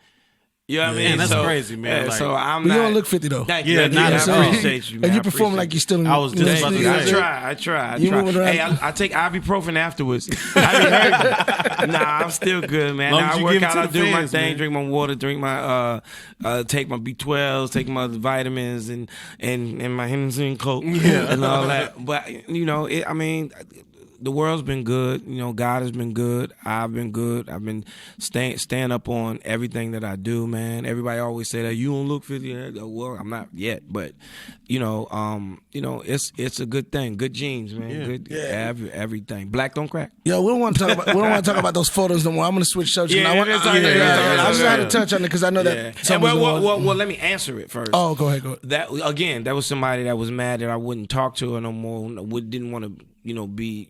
You know what I mean? That's crazy, man. Yeah, so I'm not. You not. don't look 50 though. I appreciate you, man. And you perform like you're still in. I was just about to say. I try. Hey, I take ibuprofen afterwards. I be nah, I'm still good, man. Now I work out. I do my thing. Drink my water. Drink my take my B12s. Take my vitamins and my Henderson and Coke and all that. But I mean. The world's been good. God has been good. I've been good. I've been staying up on everything that I do, man. Everybody always say that you don't look 50. Well, I'm not yet, but it's a good thing. Good genes, man. Everything. Black don't crack. Yo, we don't want to talk about those photos no more. I'm gonna switch subjects. I just had to touch on it because I know that. Well, let me answer it first. Oh, go ahead. That was somebody that was mad that I wouldn't talk to her no more. Didn't want to. Be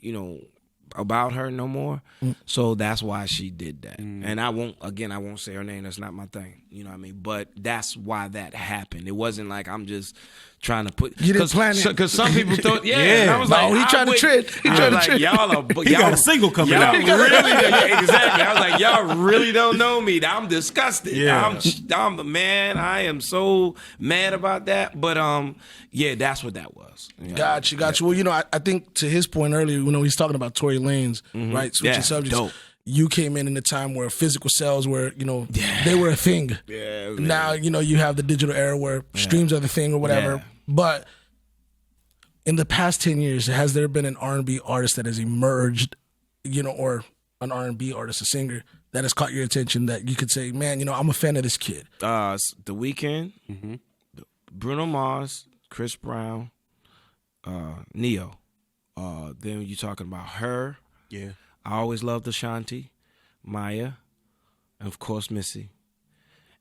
about her no more. So that's why she did that. And I won't say her name. That's not my thing. You know what I mean? But that's why that happened. It wasn't like I'm just trying to put. You didn't plan it. Because some people thought, And I was like, he trying to trend. He got a single coming out. Exactly. I was like, y'all really don't know me. I'm disgusted. Yeah. Man, I am so mad about that. But that's what that was. Got you. Well, I think to his point earlier, he's talking about Tory Lanez, right? Switching subjects. Dope. You came in a time where physical sales were, they were a thing. Yeah. Now, you have the digital era where streams are the thing or whatever. Yeah. But in the past 10 years, has there been an R&B artist that has emerged, or an R&B artist, a singer that has caught your attention that you could say, man, I'm a fan of this kid? The Weeknd, Bruno Mars, Chris Brown, Neo. Then you're talking about her. Yeah. I always loved Ashanti, Maya, and of course Missy.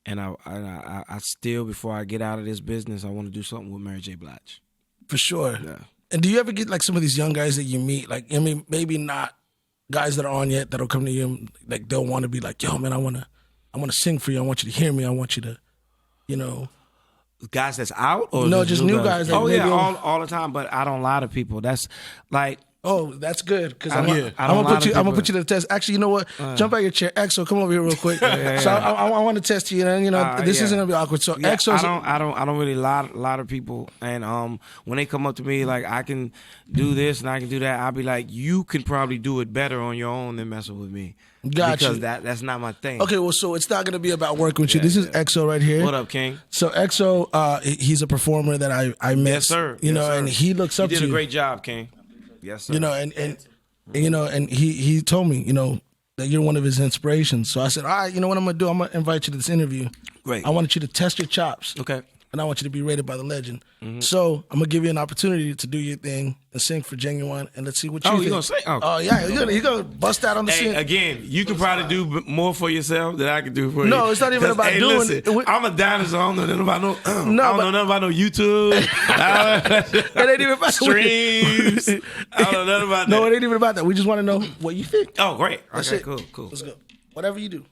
And I still, before I get out of this business, I want to do something with Mary J. Blige. For sure. Yeah. And do you ever get like some of these young guys that you meet, like, I mean, maybe not guys that are on yet, that'll come to you and like they'll want to be like, yo, man, I want to sing for you. I want you to hear me. I want you to, Guys that's out? Or no, just new guys. Oh, yeah, all the time. But I don't lie to people. That's like... Oh, that's good because I'm gonna put you to the test. Actually, you know what? Jump out your chair, EXO. Come over here real quick. So I want to test you, and this isn't gonna be awkward. So EXO. I don't really lie to people, and when they come up to me like I can do this and I can do that, I'll be like, you can probably do it better on your own than messing with me. Gotcha. Because that's not my thing. Okay, well, so it's not gonna be about working with you. This is EXO right here. What up, King? So EXO, he's a performer that I met. Yes, sir. And he looks up to you. You did a great job, King. Yes, sir. And he told me, that you're one of his inspirations. So I said, all right, you know what I'm gonna do? I'm gonna invite you to this interview. Great. I want you to test your chops. Okay. And I want you to be rated by the legend. So I'm gonna give you an opportunity to do your thing and sing for Ginuwine, and let's see what you think. You gonna sing? Oh yeah, you're gonna bust out on the scene. Again, you can probably do more for yourself than I can do for you. No, it's not even about doing. Listen, I'm a dinosaur. I don't know nothing about I don't know nothing about no YouTube. It ain't even about streams. I don't know nothing about that. No, it ain't even about that. We just want to know what you think. Oh, great. That's okay, it. Cool. Let's go. Whatever you do.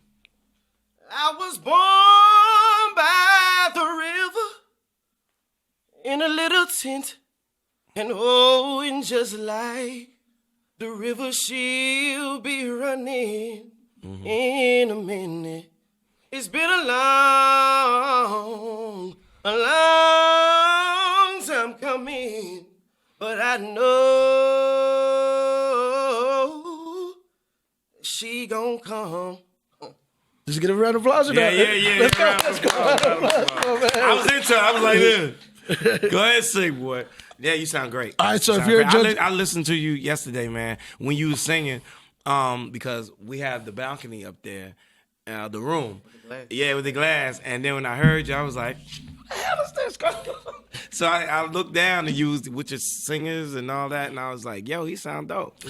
I was born by the river in a little tent, and and just like the river, she'll be running in a minute. It's been a long time coming, but I know she gon' come. Just get a round of applause. Yeah. Let's go. I was into it. I was like this. Go ahead, sing, boy. Yeah, you sound great. All right, so if you're a judge, I listened to you yesterday, man, when you were singing, because we have the balcony up there, the room. With the glass. And then when I heard you, I was like, what the hell is this going on? So I looked down and you with your singers and all that, and I was like, yo, he sound dope.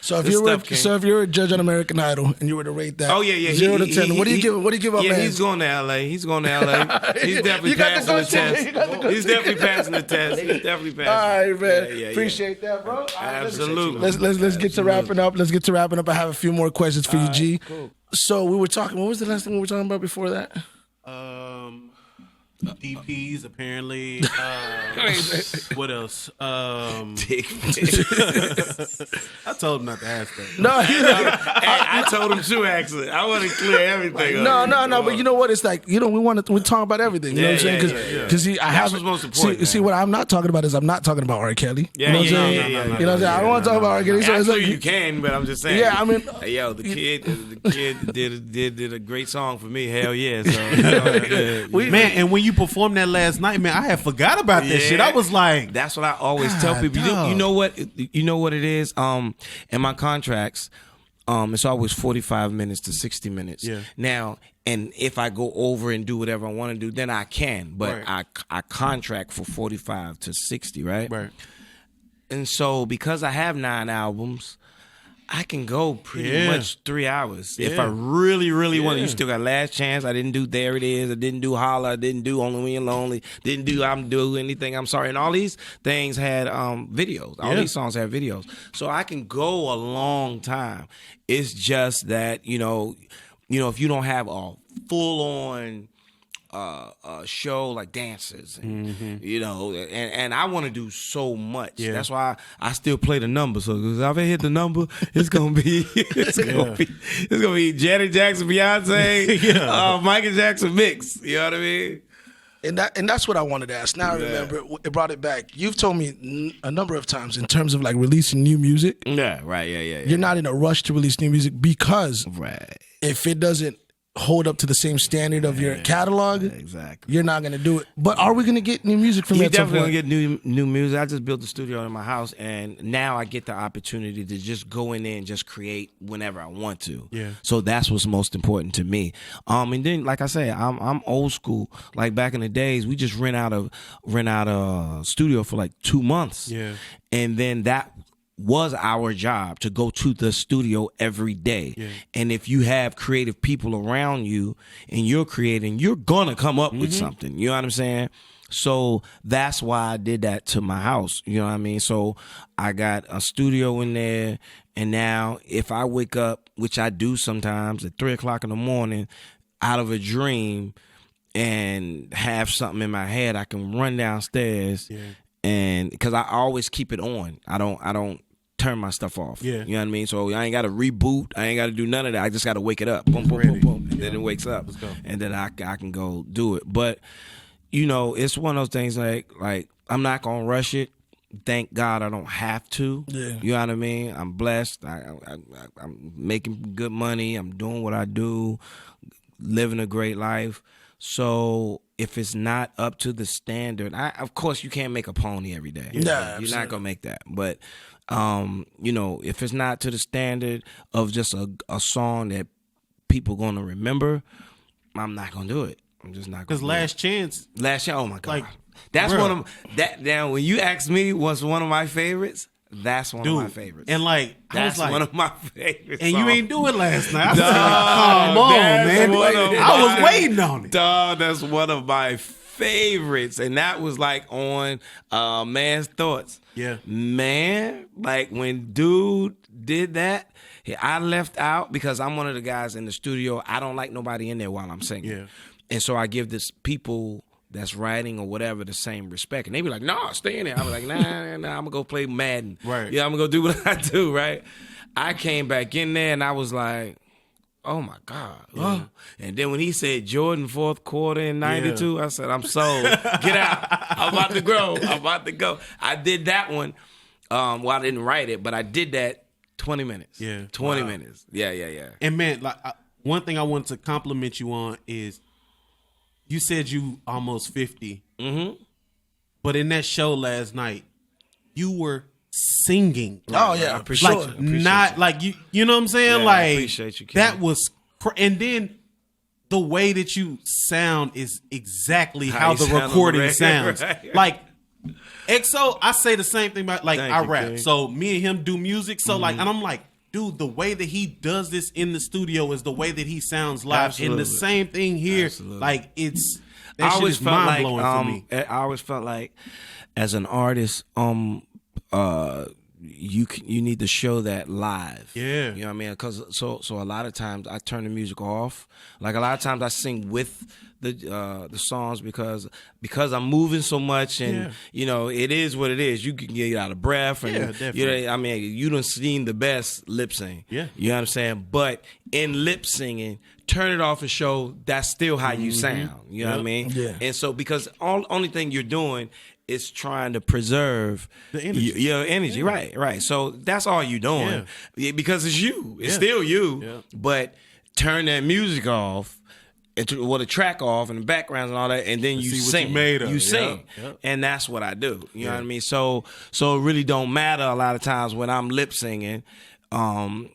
So if you're a judge on American Idol and you were to rate that, 0 to 10, what do you give up, man? He's going to LA. He's definitely passing the test. He's definitely passing the test. All right, man. Appreciate that, bro. Absolutely. Let's get to wrapping up. I have a few more questions for you, G. Cool. So we were talking, what was the last thing we were talking about before that? DPs apparently. What else? Dick. I told him not to ask that. No, I told him to actually. I want to clear everything up. No. But you know what? It's like we talk about everything. You know what I'm saying? Because that's what's most important. See, what I'm not talking about is I'm not talking about R. Kelly. Yeah, you know what I'm saying? You know what I'm saying? I don't want to talk about R. Kelly. So Actually, you can, but I'm just saying. Yeah, I mean, yo, the kid did a great song for me. Hell yeah! So, man, and when you performed that last night, man, I had forgot about that shit. I was like, that's what I always tell people. You know what it is. In my contracts, it's always 45 minutes to 60 minutes. Yeah. Now, and if I go over and do whatever I want to do, then I can. But right. I contract for 45 to 60, right? Right. And so because I have 9 albums, I can go pretty much 3 hours. If I really, really want to. You still got Last Chance. I didn't do There It Is. I didn't do Holla. I didn't do Only When You're Lonely. Didn't do I'm Do Anything, I'm Sorry. And all these things had videos. All these songs had videos. So I can go a long time. It's just that, if you don't have a full-on show like dancers, and, and I want to do so much. Yeah. That's why I still play the number. So if I hit the number, it's gonna be Janet Jackson, Beyonce, Michael Jackson mix. You know what I mean? And that's what I wanted to ask. Now I remember it brought it back. You've told me a number of times in terms of like releasing new music. Yeah, right. Yeah. You're not in a rush to release new music because if it doesn't hold up to the same standard of your catalog, exactly, you're not going to do it. But are we going to get new music from that? Definitely going to get new music. I just built a studio in my house, and now I get the opportunity to just go in there and just create whenever I want to. Yeah. So that's what's most important to me. And then, like I say, I'm old school. Like back in the days, we just rent out a studio for like 2 months. Yeah. And then that was our job, to go to the studio every day. Yeah. And if you have creative people around you and you're creating, you're gonna come up with something. You know what I'm saying? So that's why I did that to my house. You know what I mean? So I got a studio in there, and now if I wake up, which I do sometimes at 3:00 in the morning, out of a dream and have something in my head, I can run downstairs. Yeah. And because I always keep it on, I don't turn my stuff off. Yeah. You know what I mean? So I ain't got to reboot. I ain't got to do none of that. I just got to wake it up. Boom, boom, boom, boom. And then it wakes up. Let's go. And then I can go do it. But, you know, it's one of those things like I'm not going to rush it. Thank God I don't have to. Yeah. You know what I mean? I'm blessed. I'm making good money. I'm doing what I do, living a great life. So if it's not up to the standard, of course you can't make a pony every day. Yeah, you're not gonna make that. But you know, if it's not to the standard of just a song that people gonna remember, I'm not gonna do it. I'm just not gonna. Because Last Chance. Oh my God, Like, that's bruh. one of that. Now, when you ask me what's one of my favorites, that's one of my favorites. And like, that's I was like, one of my favorites. and you ain't do it last night. I said, Dog, come on, that's man. one of I was my- waiting on it. Dog, that's one of my favorites. And that was like on Man's Thoughts. Yeah. Man, like when dude did that, I left out because I'm one of the guys in the studio. I don't like nobody in there while I'm singing. Yeah. And so I give this people that's writing or whatever the same respect. And they be like, nah, stay in there. I was like, nah, I'm going to go play Madden. Right. Yeah, I'm going to go do what I do, right? I came back in there and I was like, oh my God. Oh. And then when he said Jordan fourth quarter in 92, I said, I'm sold. Get out. I'm about to grow. I'm about to go. I did that one. Well, I didn't write it, but I did that 20 minutes. Yeah. 20 minutes. Yeah. And man, like one thing I want to compliment you on is you said you almost 50. Mm-hmm. But in that show last night, you were singing. Oh yeah, I appreciate Like you. not like you know what I'm saying? Yeah, I like appreciate you, Ken. that was and then the way that you sound is exactly how you the sound on recording the record, sounds. right. Like EXO, I say the same thing about like Thank I you, rap. King. So me and him do music. So like, and I'm like, dude, the way that he does this in the studio is the way that he sounds live. Absolutely. And the same thing here. Absolutely. Like it's that I shit always is felt mind like blowing for me. I always felt like as an artist, you need to show that live. Yeah. You know what I mean? Because so a lot of times I turn the music off. Like a lot of times I sing with the songs because I'm moving so much, and you know it is what it is. You can get out of breath, and definitely. you know, I mean, you done seen the best lip sync. Yeah. You know what I'm saying? But in lip singing, turn it off and show that's still how you sound. You know what I mean? Yeah. And so because only thing you're doing is trying to preserve The energy. your energy. Yeah. Right. So that's all you're doing. Yeah, because it's you. It's still you. Yeah. But turn that music off, the track off and the backgrounds and all that, and then you see what sing. you made of. You Yep. sing. Yep. And that's what I do. You know what I mean? So it really don't matter a lot of times when I'm lip singing.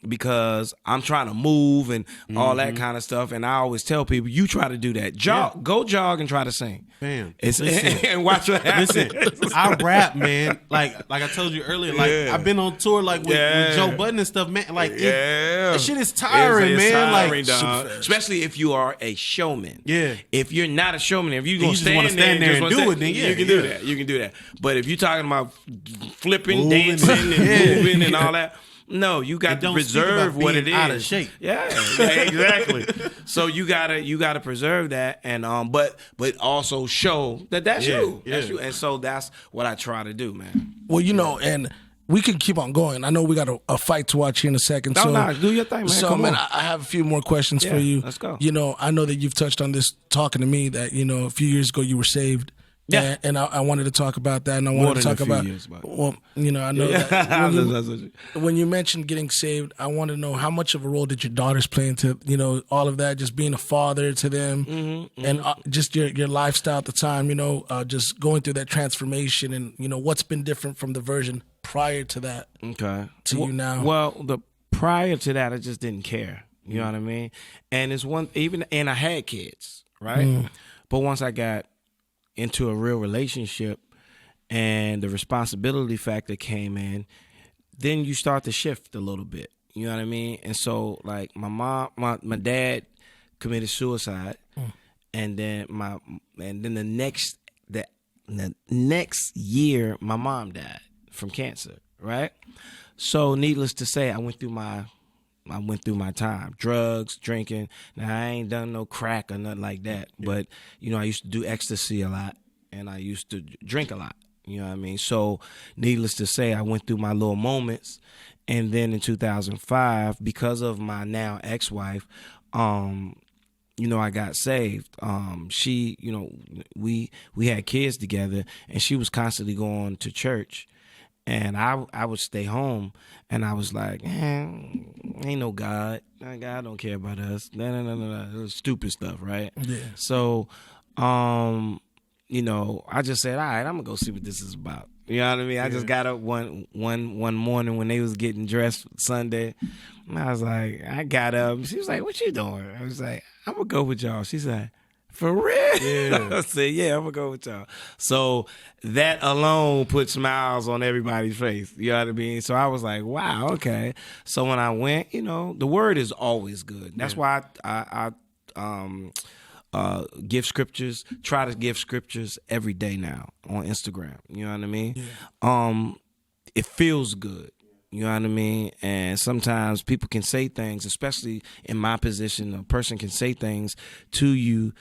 Because I'm trying to move and all that kind of stuff, and I always tell people, you try to do that. Go jog and try to sing. Man, And watch what happens. Listen, I rap, man. Like I told you earlier, like I've been on tour like with Joe Budden and stuff, man. Like that shit is tiring, It's man. tiring, Like dog. Especially if you are a showman. Yeah. If you're not a showman, if you're You gonna just wanna stand there and just do wanna it, then you can do that. You can do that. But if you're talking about flipping, dancing, and moving and all that. No, you got to don't speak preserve about what it being is. out of shape. Yeah, exactly. So you gotta preserve that, and but also show that that's you. Yeah. That's you. And so that's what I try to do, man. Well, you know, and we can keep on going. I know we got a fight to watch here in a second. No, do your thing, man. So, Come man, on. I have a few more questions Yeah, for you. let's go. You know, I know that you've touched on this talking to me that, you know, a few years ago you were saved. Yeah, and I wanted to talk about that, and I wanted to talk about. Well, I know that when you mentioned getting saved, I want to know how much of a role did your daughters play into all of that, just being a father to them, and just your lifestyle at the time, just going through that transformation, and what's been different from the version prior to that. Okay, to you now. Well, the prior to that, I just didn't care. You know what I mean? And it's and I had kids, right? But once I got into a real relationship and the responsibility factor came in, then you start to shift a little bit. You know what I mean? And so like my dad committed suicide, and then the next year my mom died from cancer, right? So needless to say, I went through my time, drugs, drinking. Now, I ain't done no crack or nothing like that. Yeah. But, I used to do ecstasy a lot, and I used to drink a lot. You know what I mean? So, needless to say, I went through my little moments. And then in 2005, because of my now ex-wife, I got saved. She, we had kids together, and she was constantly going to church. And I would stay home, and I was like, ain't no God. God don't care about us. No. It was stupid stuff, right? Yeah. So, I just said, all right, I'm going to go see what this is about. You know what I mean? I just got up one morning when they was getting dressed Sunday, and I was like, I got up. She was like, what you doing? I was like, I'm going to go with y'all. She's like, for real? Yeah. I said, yeah, I'm going to go with y'all. So that alone put smiles on everybody's face. You know what I mean? So I was like, wow, okay. So when I went, the word is always good. That's why I give scriptures, try to give scriptures every day now on Instagram. You know what I mean? Yeah. It feels good. You know what I mean? And sometimes people can say things, especially in my position, a person can say things to you.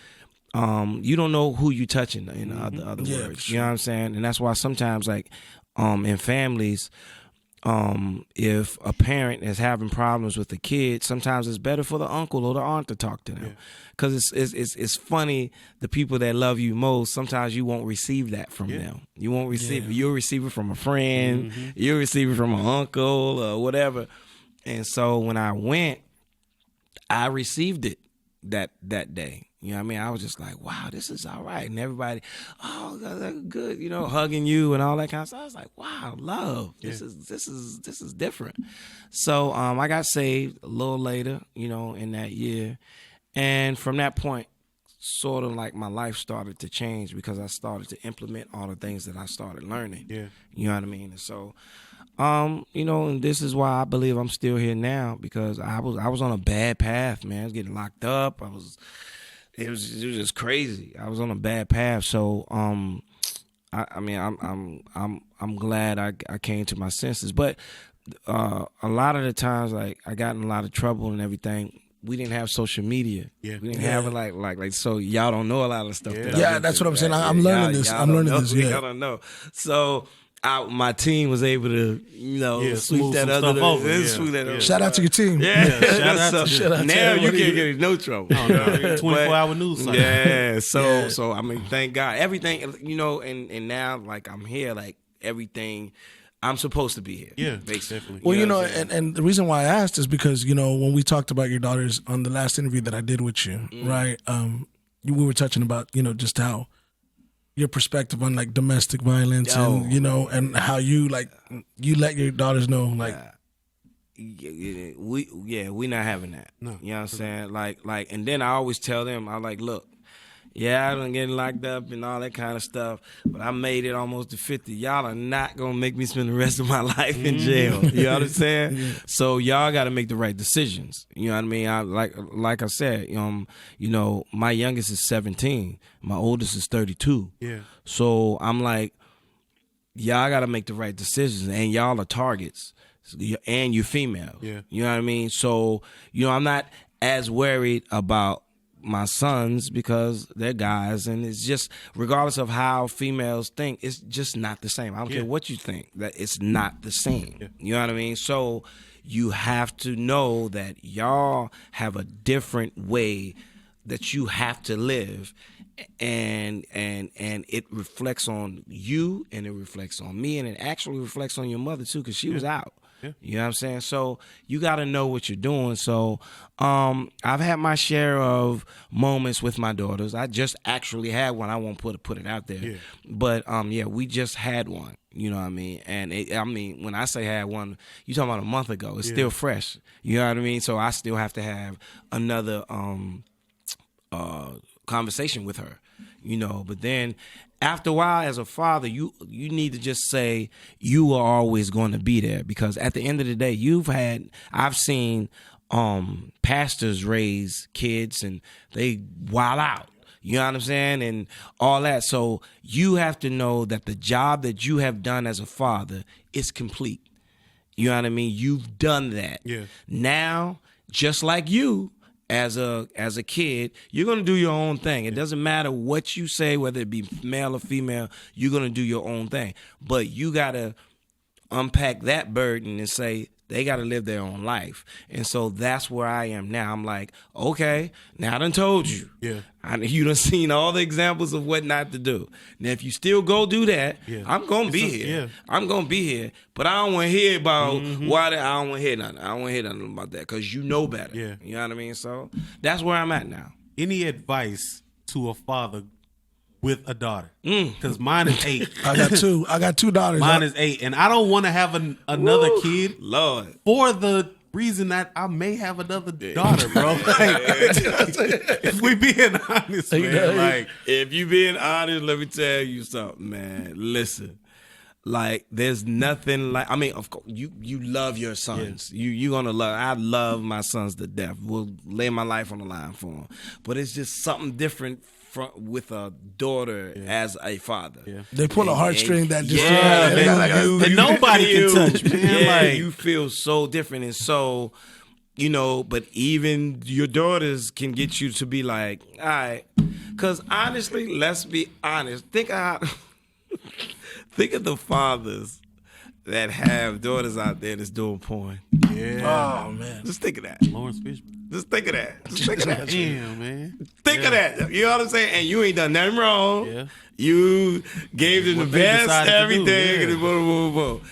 You don't know who you touching in other words. Sure. You know what I'm saying? And that's why sometimes, like, in families, if a parent is having problems with the kid, sometimes it's better for the uncle or the aunt to talk to them. Because it's funny, the people that love you most, sometimes you won't receive that from them. You won't receive it. You'll receive it from a friend. You'll receive it from an uncle or whatever. And so when I went, I received it that day. You know what I mean? I was just like, wow, this is all right. And everybody, oh, that's good, hugging you and all that kind of stuff. I was like, wow, love. This is different. So I got saved a little later, in that year. And from that point, sort of like my life started to change because I started to implement all the things that I started learning. Yeah. You know what I mean? And so and this is why I believe I'm still here now, because I was on a bad path, man. I was getting locked up. It was just crazy. I was on a bad path. So, I'm glad I came to my senses. But a lot of the times, like, I got in a lot of trouble and everything. We didn't have social media. Yeah. We didn't have it like so y'all don't know a lot of stuff. Yeah, that's what I'm saying. I'm learning this. I'm learning this. Yeah. Y'all don't know. So my team was able to, sweep that other over. Shout out to your team. Yeah. Shout out now you can't get in no trouble. 24-hour news cycle. Yeah. So I mean, thank God. Everything, and now, like, I'm here, like, everything. I'm supposed to be here. Yeah, basically. Well, and the reason why I asked is because, when we talked about your daughters on the last interview that I did with you, right? We were touching about, just how your perspective on, like, domestic violence and, and how you let your daughters know, like. We not having that. No. You know what I'm saying? Like, and then I always tell them, I'm like, look, yeah, I'm getting locked up and all that kind of stuff, but I made it almost to 50. Y'all are not going to make me spend the rest of my life in jail. You know what I'm saying? Yeah. So y'all got to make the right decisions. You know what I mean? Like I said, my youngest is 17. My oldest is 32. Yeah. So I'm like, y'all got to make the right decisions, and y'all are targets, and you're female. Yeah. You know what I mean? So, I'm not as worried about my sons because they're guys, and it's just, regardless of how females think, it's just not the same. I don't care what you think, that it's not the same. Yeah. You know what I mean? So you have to know that y'all have a different way that you have to live, and it reflects on you, and it reflects on me, and it actually reflects on your mother too, because she was out. Yeah. You know what I'm saying? So you got to know what you're doing. So I've had my share of moments with my daughters. I just actually had one. I won't put it out there. Yeah. But we just had one. You know what I mean? And when I say had one, you talking about a month ago. It's still fresh. You know what I mean? So I still have to have another conversation with her. You know, but then after a while, as a father, you need to just say you are always going to be there, because at the end of the day, I've seen pastors raise kids and they wild out. You know what I'm saying? And all that. So you have to know that the job that you have done as a father is complete. You know what I mean? You've done that. Yeah. Now, just like you, as a kid, you're going to do your own thing. It doesn't matter what you say, whether it be male or female, you're going to do your own thing. But you got to unpack that burden and say, they got to live their own life. And so that's where I am now. I'm like, okay, now I done told you. Yeah. You done seen all the examples of what not to do. Now, if you still go do that, I'm going to be here. Yeah. I'm going to be here. But I don't want to hear about why I don't want to hear nothing. I don't want to hear nothing about that, because you know better. Yeah. You know what I mean? So that's where I'm at now. Any advice to a father with a daughter? Because mine is 8. I got two daughters. Mine is 8, and I don't want to have another kid. Lord, for the reason that I may have another daughter, bro. Like, if we being honest, man. Like, if you being honest, let me tell you something, man. Listen. Like, there's nothing like, I mean, of course, you love your sons. Yeah. You gonna love, I love my sons to death. We'll lay my life on the line for them. But it's just something different with a daughter as a father. Yeah. They pull a heartstring that just that nobody can touch, man. Like, you feel so different, and so, you know, but even your daughters can get you to be like, all right. Because honestly, let's be honest. Think of the fathers that have daughters out there that's doing porn. Yeah. Oh, man. Just think of that. Lawrence Fishburne. Just think of that. Just think of that. Damn, man. Think of that. You know what I'm saying? And you ain't done nothing wrong. Yeah. You gave them the best everything. And boom, boom, boom.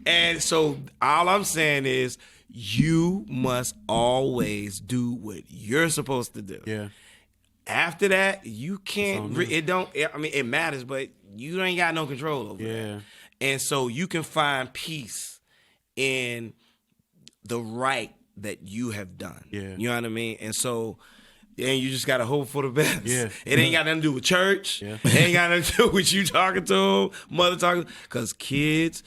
And so all I'm saying is you must always do what you're supposed to do. Yeah. After that, you can't. It matters, but you ain't got no control over that. And so you can find peace in the right that you have done. Yeah. You know what I mean? And so, and you just got to hope for the best. Yeah. It ain't got nothing to do with church. Yeah. It ain't got nothing to do with you talking to them, mother talking. Because kids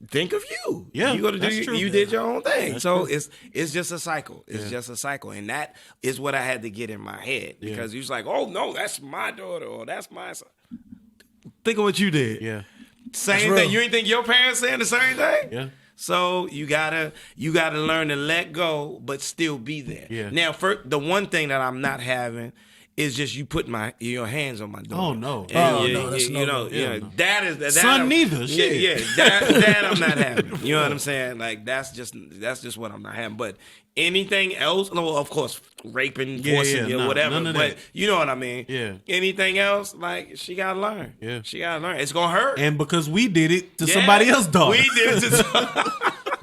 think of you. Yeah. You go to do. You did your own thing. That's so true. It's just a cycle. It's just a cycle, and that is what I had to get in my head, because you was like, oh no, that's my daughter, or that's my son. Think of what you did. Yeah. Same thing. You ain't think your parents saying the same thing? Yeah. So you gotta learn to let go, but still be there. Yeah. Now, the one thing that I'm not having is just you put your hands on my daughter. Oh no! That's that son neither. That I'm not having. You know what I'm saying? Like that's just what I'm not having. But anything else? No, of course, raping, forcing, whatever. But that. You know what I mean? Yeah. Anything else? Like, she gotta learn. Yeah. She gotta learn. It's gonna hurt. And because we did it to somebody else's daughter. We did it to.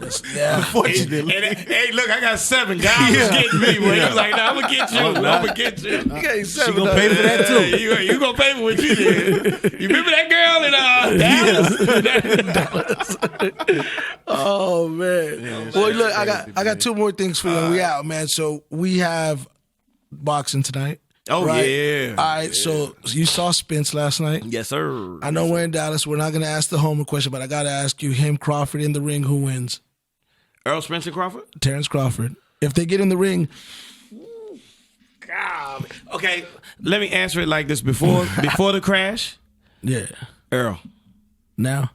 Unfortunately. Hey, look, I got 7. God was getting me. He was like, I'm gonna get you. I'm gonna get you. You got 7. She gonna pay for that too. You gonna pay for what you did. You remember that girl in Dallas? Oh man. Yeah, well, look, I got 2 more things for you. We out, man. So we have boxing tonight. Oh, right? Yeah. All right, so you saw Spence last night? Yes, sir. I know we're in Dallas. We're not going to ask the Homer question, but I got to ask you, him, Crawford in the ring, who wins? Earl Spencer Crawford? Terrence Crawford. If they get in the ring. God. Okay, let me answer it like this. Before the crash, yeah, Earl. Now?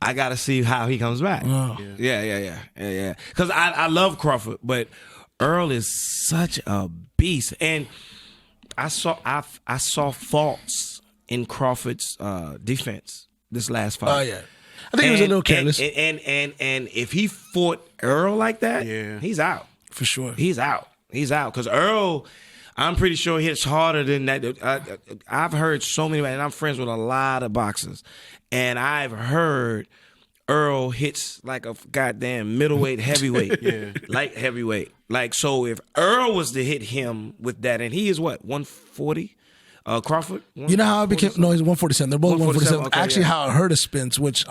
I got to see how he comes back. Oh. Yeah. Because I love Crawford, but Earl is such a beast. And I saw faults in Crawford's defense this last fight. Oh yeah, I think he was a little careless. And if he fought Earl like that, he's out for sure. He's out because Earl. I'm pretty sure he hits harder than that. I've heard so many, and I'm friends with a lot of boxers, and I've heard Earl hits like a goddamn middleweight, heavyweight, light heavyweight. Like, so if Earl was to hit him with that, and he is what, 140? Crawford? You know how it became? No, he's 147. They're both 147. Okay, actually, how I heard of Spence, which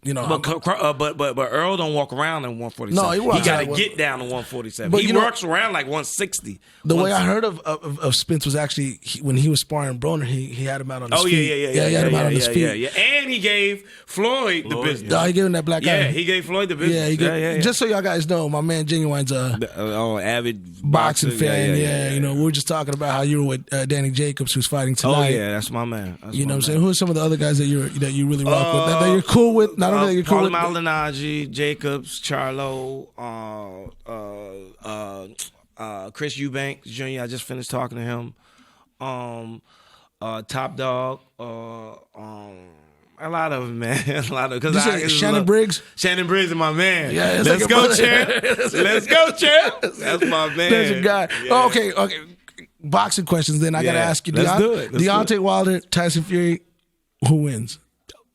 you know. But Earl don't walk around in 147. No, he got to get down to 147. But he works around like 160. The way I heard of Spence was actually when he was sparring Broner, he had him out on his feet. Yeah, he had him out on his feet. Yeah. And he gave Floyd the business. Oh, he gave him that black guy. Yeah, he gave Floyd the business. Yeah, Just so y'all guys know, my man Ginuwine's avid boxing fan. Yeah, you know, we were just talking about how you were with Danny Jacobs, who's fighting tonight. Oh yeah, that's my man. You know what I'm saying? Who are some of the other guys that you really rock with? That you're cool with? Not only that you're cool with. Maldonado, Jacobs, Charlo, Chris Eubanks Jr. I just finished talking to him. Top Dog. A lot of them, man. A lot of because Shannon Briggs. Shannon Briggs is my man. Yeah, let's go, champ. Let's go, champ. That's my man. That's your guy. Yeah. Oh, okay. Boxing questions. Then I gotta ask you. Let's do it. Deontay Wilder, Tyson Fury. Who wins?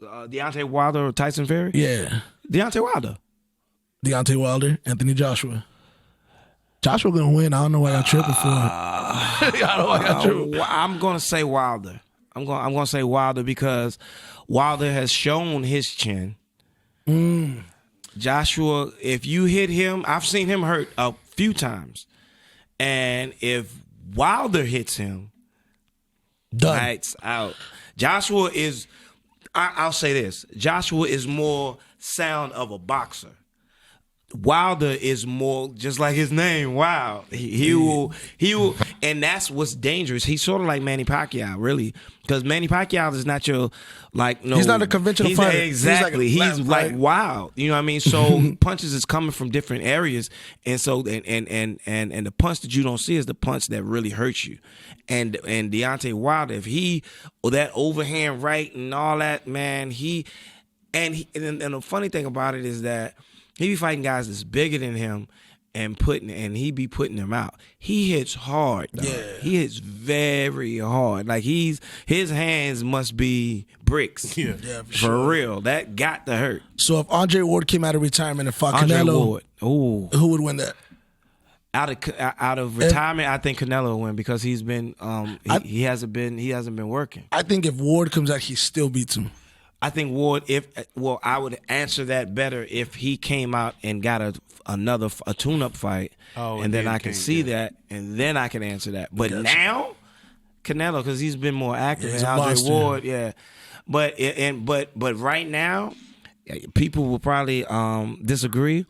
Deontay Wilder or Tyson Fury? Yeah. Deontay Wilder. Deontay Wilder, Anthony Joshua. Joshua gonna win. I don't know why y'all tripping for. I don't know why y'all tripping. I'm gonna say Wilder. I'm gonna say Wilder because Wilder has shown his chin. Joshua, if you hit him, I've seen him hurt a few times, and if Wilder hits him, done. Lights out. Joshua is. I'll say this: Joshua is more sound of a boxer. Wilder is more just like his name, Wild. He will, and that's what's dangerous. He's sort of like Manny Pacquiao, really, because Manny Pacquiao is not your he's not a conventional fighter. Exactly, he's like wild. You know what I mean? So punches is coming from different areas, and so and the punch that you don't see is the punch that really hurts you. And Deontay Wilder, if that overhand right and all that, man, and the funny thing about it is that he be fighting guys that's bigger than him and he be putting them out. He hits hard, though. Yeah. He hits very hard. Like his hands must be bricks. Yeah, for sure. Real. That got to hurt. So if Andre Ward came out of retirement and fought Canelo, who would win that? Out of retirement, I think Canelo will win because he's been he hasn't been working. I think if Ward comes out, he still beats him. I think Ward. I would answer that better if he came out and got a tune-up fight, and then I can see that, and then I can answer that. But now, Canelo, because he's been more active, and Andre Ward, But right now, people will probably disagree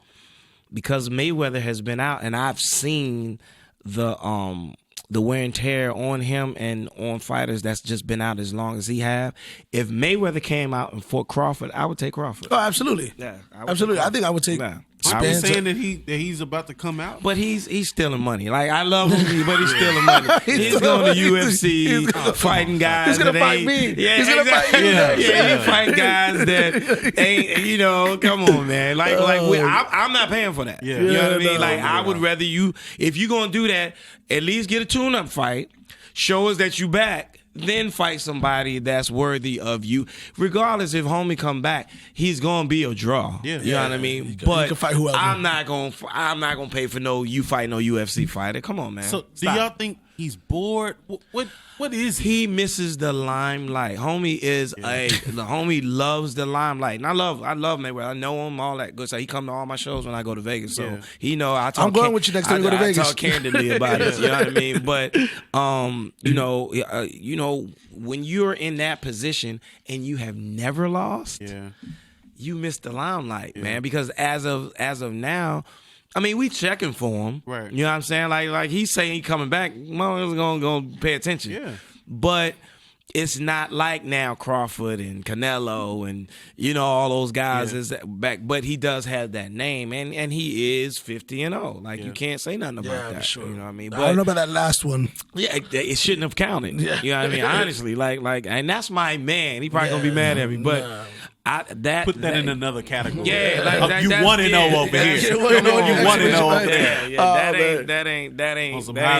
because Mayweather has been out, and I've seen the wear and tear on him and on fighters that's just been out as long as he have. If Mayweather came out and fought Crawford, I would take Crawford. Oh, absolutely. Yeah, absolutely. I think I would take. Aren't you saying that he's about to come out? But he's stealing money. Like, I love him, but he's stealing money. He's going to UFC, fighting guys. He's gonna fight me. Yeah, he's gonna fight you. Yeah, he's fighting guys that ain't. Come on, man. I'm not paying for that. Yeah. You know what I mean? I would rather you, if you're gonna do that, at least get a tune-up fight. Show us that you back. Then fight somebody that's worthy of you. Regardless if homie come back, he's gonna be a draw. Yeah, you know what I mean. But can fight whoever. I'm not gonna pay for no UFC fighter. Come on, man. So do y'all think he's bored? What is he? misses the limelight. Homie is the homie loves the limelight. And I love Mayweather. I know him, all that good stuff. He come to all my shows when I go to Vegas. So he know I'm going with you next time you go to Vegas. I talk candidly about it. You know what I mean? But when you're in that position and you have never lost, you miss the limelight, man. Because as of now, I mean, we checking for him. Right. You know what I'm saying? Like he's saying he coming back. Motherfuckers gonna pay attention. Yeah. But it's not like now Crawford and Canelo and all those guys is back. But he does have that name, and he is 50-0. Like you can't say nothing about that. Sure. You know what I mean? But I don't know about that last one. Yeah, it shouldn't have counted. Yeah. You know what I mean? Honestly, like, and that's my man. He probably gonna be mad at me, but. Put that in another category. Yeah, like that, you want to know over here. You want to know over there. That ain't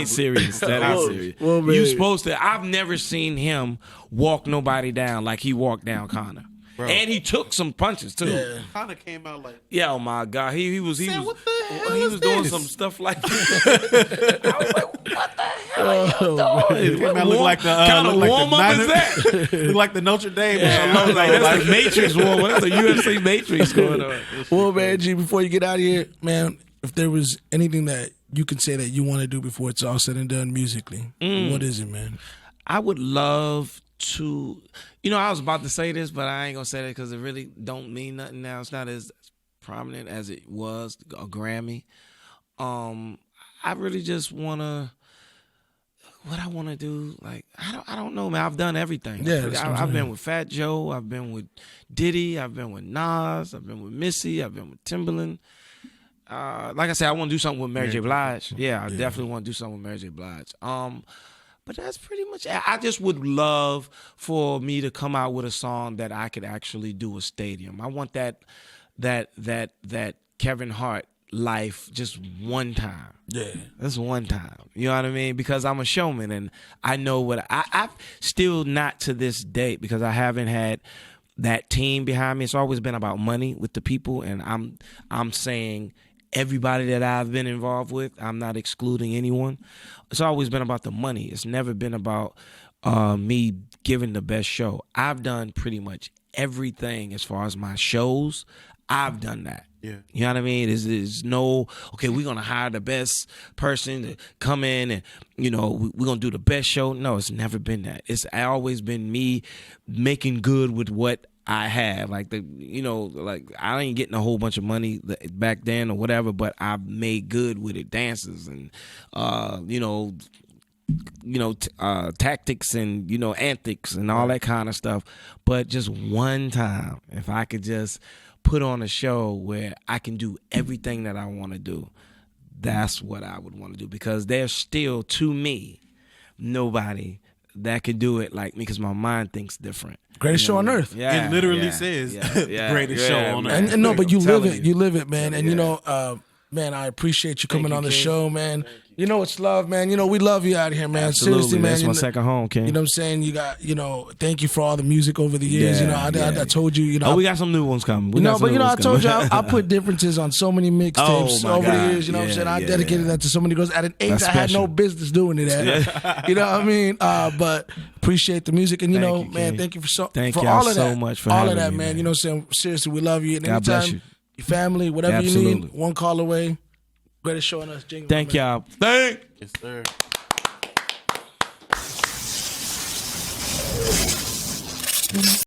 serious. That ain't serious. Well, you supposed to. I've never seen him walk nobody down like he walked down Connor. Bro. And he took some punches too. Yeah. Connor came out like, yeah, oh my God, he was what the hell he is was this? doing some stuff like that. I was like, what the hell are you doing? What look like the kind of warm up is that? Look like the Notre Dame. Like, that's the Matrix warm. That's the UFC Matrix going on. Well, man, G, before you get out of here, man, if there was anything that you could say that you want to do before it's all said and done musically, what is it, man? I would love to, I was about to say this, but I ain't gonna say that because it really don't mean nothing now. It's not as prominent as it was, a Grammy. I really just wanna, what I wanna do, like, I don't know, man. I've done everything. Yeah, I've been with Fat Joe, I've been with Diddy, I've been with Nas, I've been with Missy, I've been with Timbaland. Like I said, I want to do something with Mary J. Blige. Yeah, I definitely want to do something with Mary J. Blige. But that's pretty much it. I just would love for me to come out with a song that I could actually do a stadium. I want that Kevin Hart life just one time. Yeah. That's one time. You know what I mean? Because I'm a showman and I know what I've still not to this date because I haven't had that team behind me. It's always been about money with the people, and I'm saying everybody that I've been involved with, I'm not excluding anyone. It's always been about the money. It's never been about me giving the best show. I've done pretty much everything as far as my shows. I've done that. Yeah. You know what I mean? There's no, okay, we're going to hire the best person to come in and, we're going to do the best show. No, it's never been that. It's always been me making good with what I have. Like, like I ain't getting a whole bunch of money back then or whatever, but I've made good with it. Dances and, tactics and, antics and all that kind of stuff. But just one time, if I could just put on a show where I can do everything that I want to do, that's what I would want to do. Because there's still, to me, nobody that could do it like me because my mind thinks different. Greatest show on earth. Yeah, it literally says greatest show on earth. And no, but you live it. You live it, man. And man, I appreciate you coming on the show, man. It's love, man. We love you out here, man. Absolutely. Seriously, man. That's my second home, King. You know what I'm saying? You got, thank you for all the music over the years. I told you, we got some new ones coming. I told you I put differences on so many mixtapes over the years. You know what I'm saying? I dedicated that to so many girls. At an age, I had no business doing it at. You know what I mean? But appreciate the music. And, man, thank you for all of that. So much for all of that, me, man. You know what I'm saying? Seriously, we love you. And God bless anytime, you. your family, whatever you Absolutely. need, one call away. Greatest show on us. Ginuwine, Thank man. y'all. Yes, sir.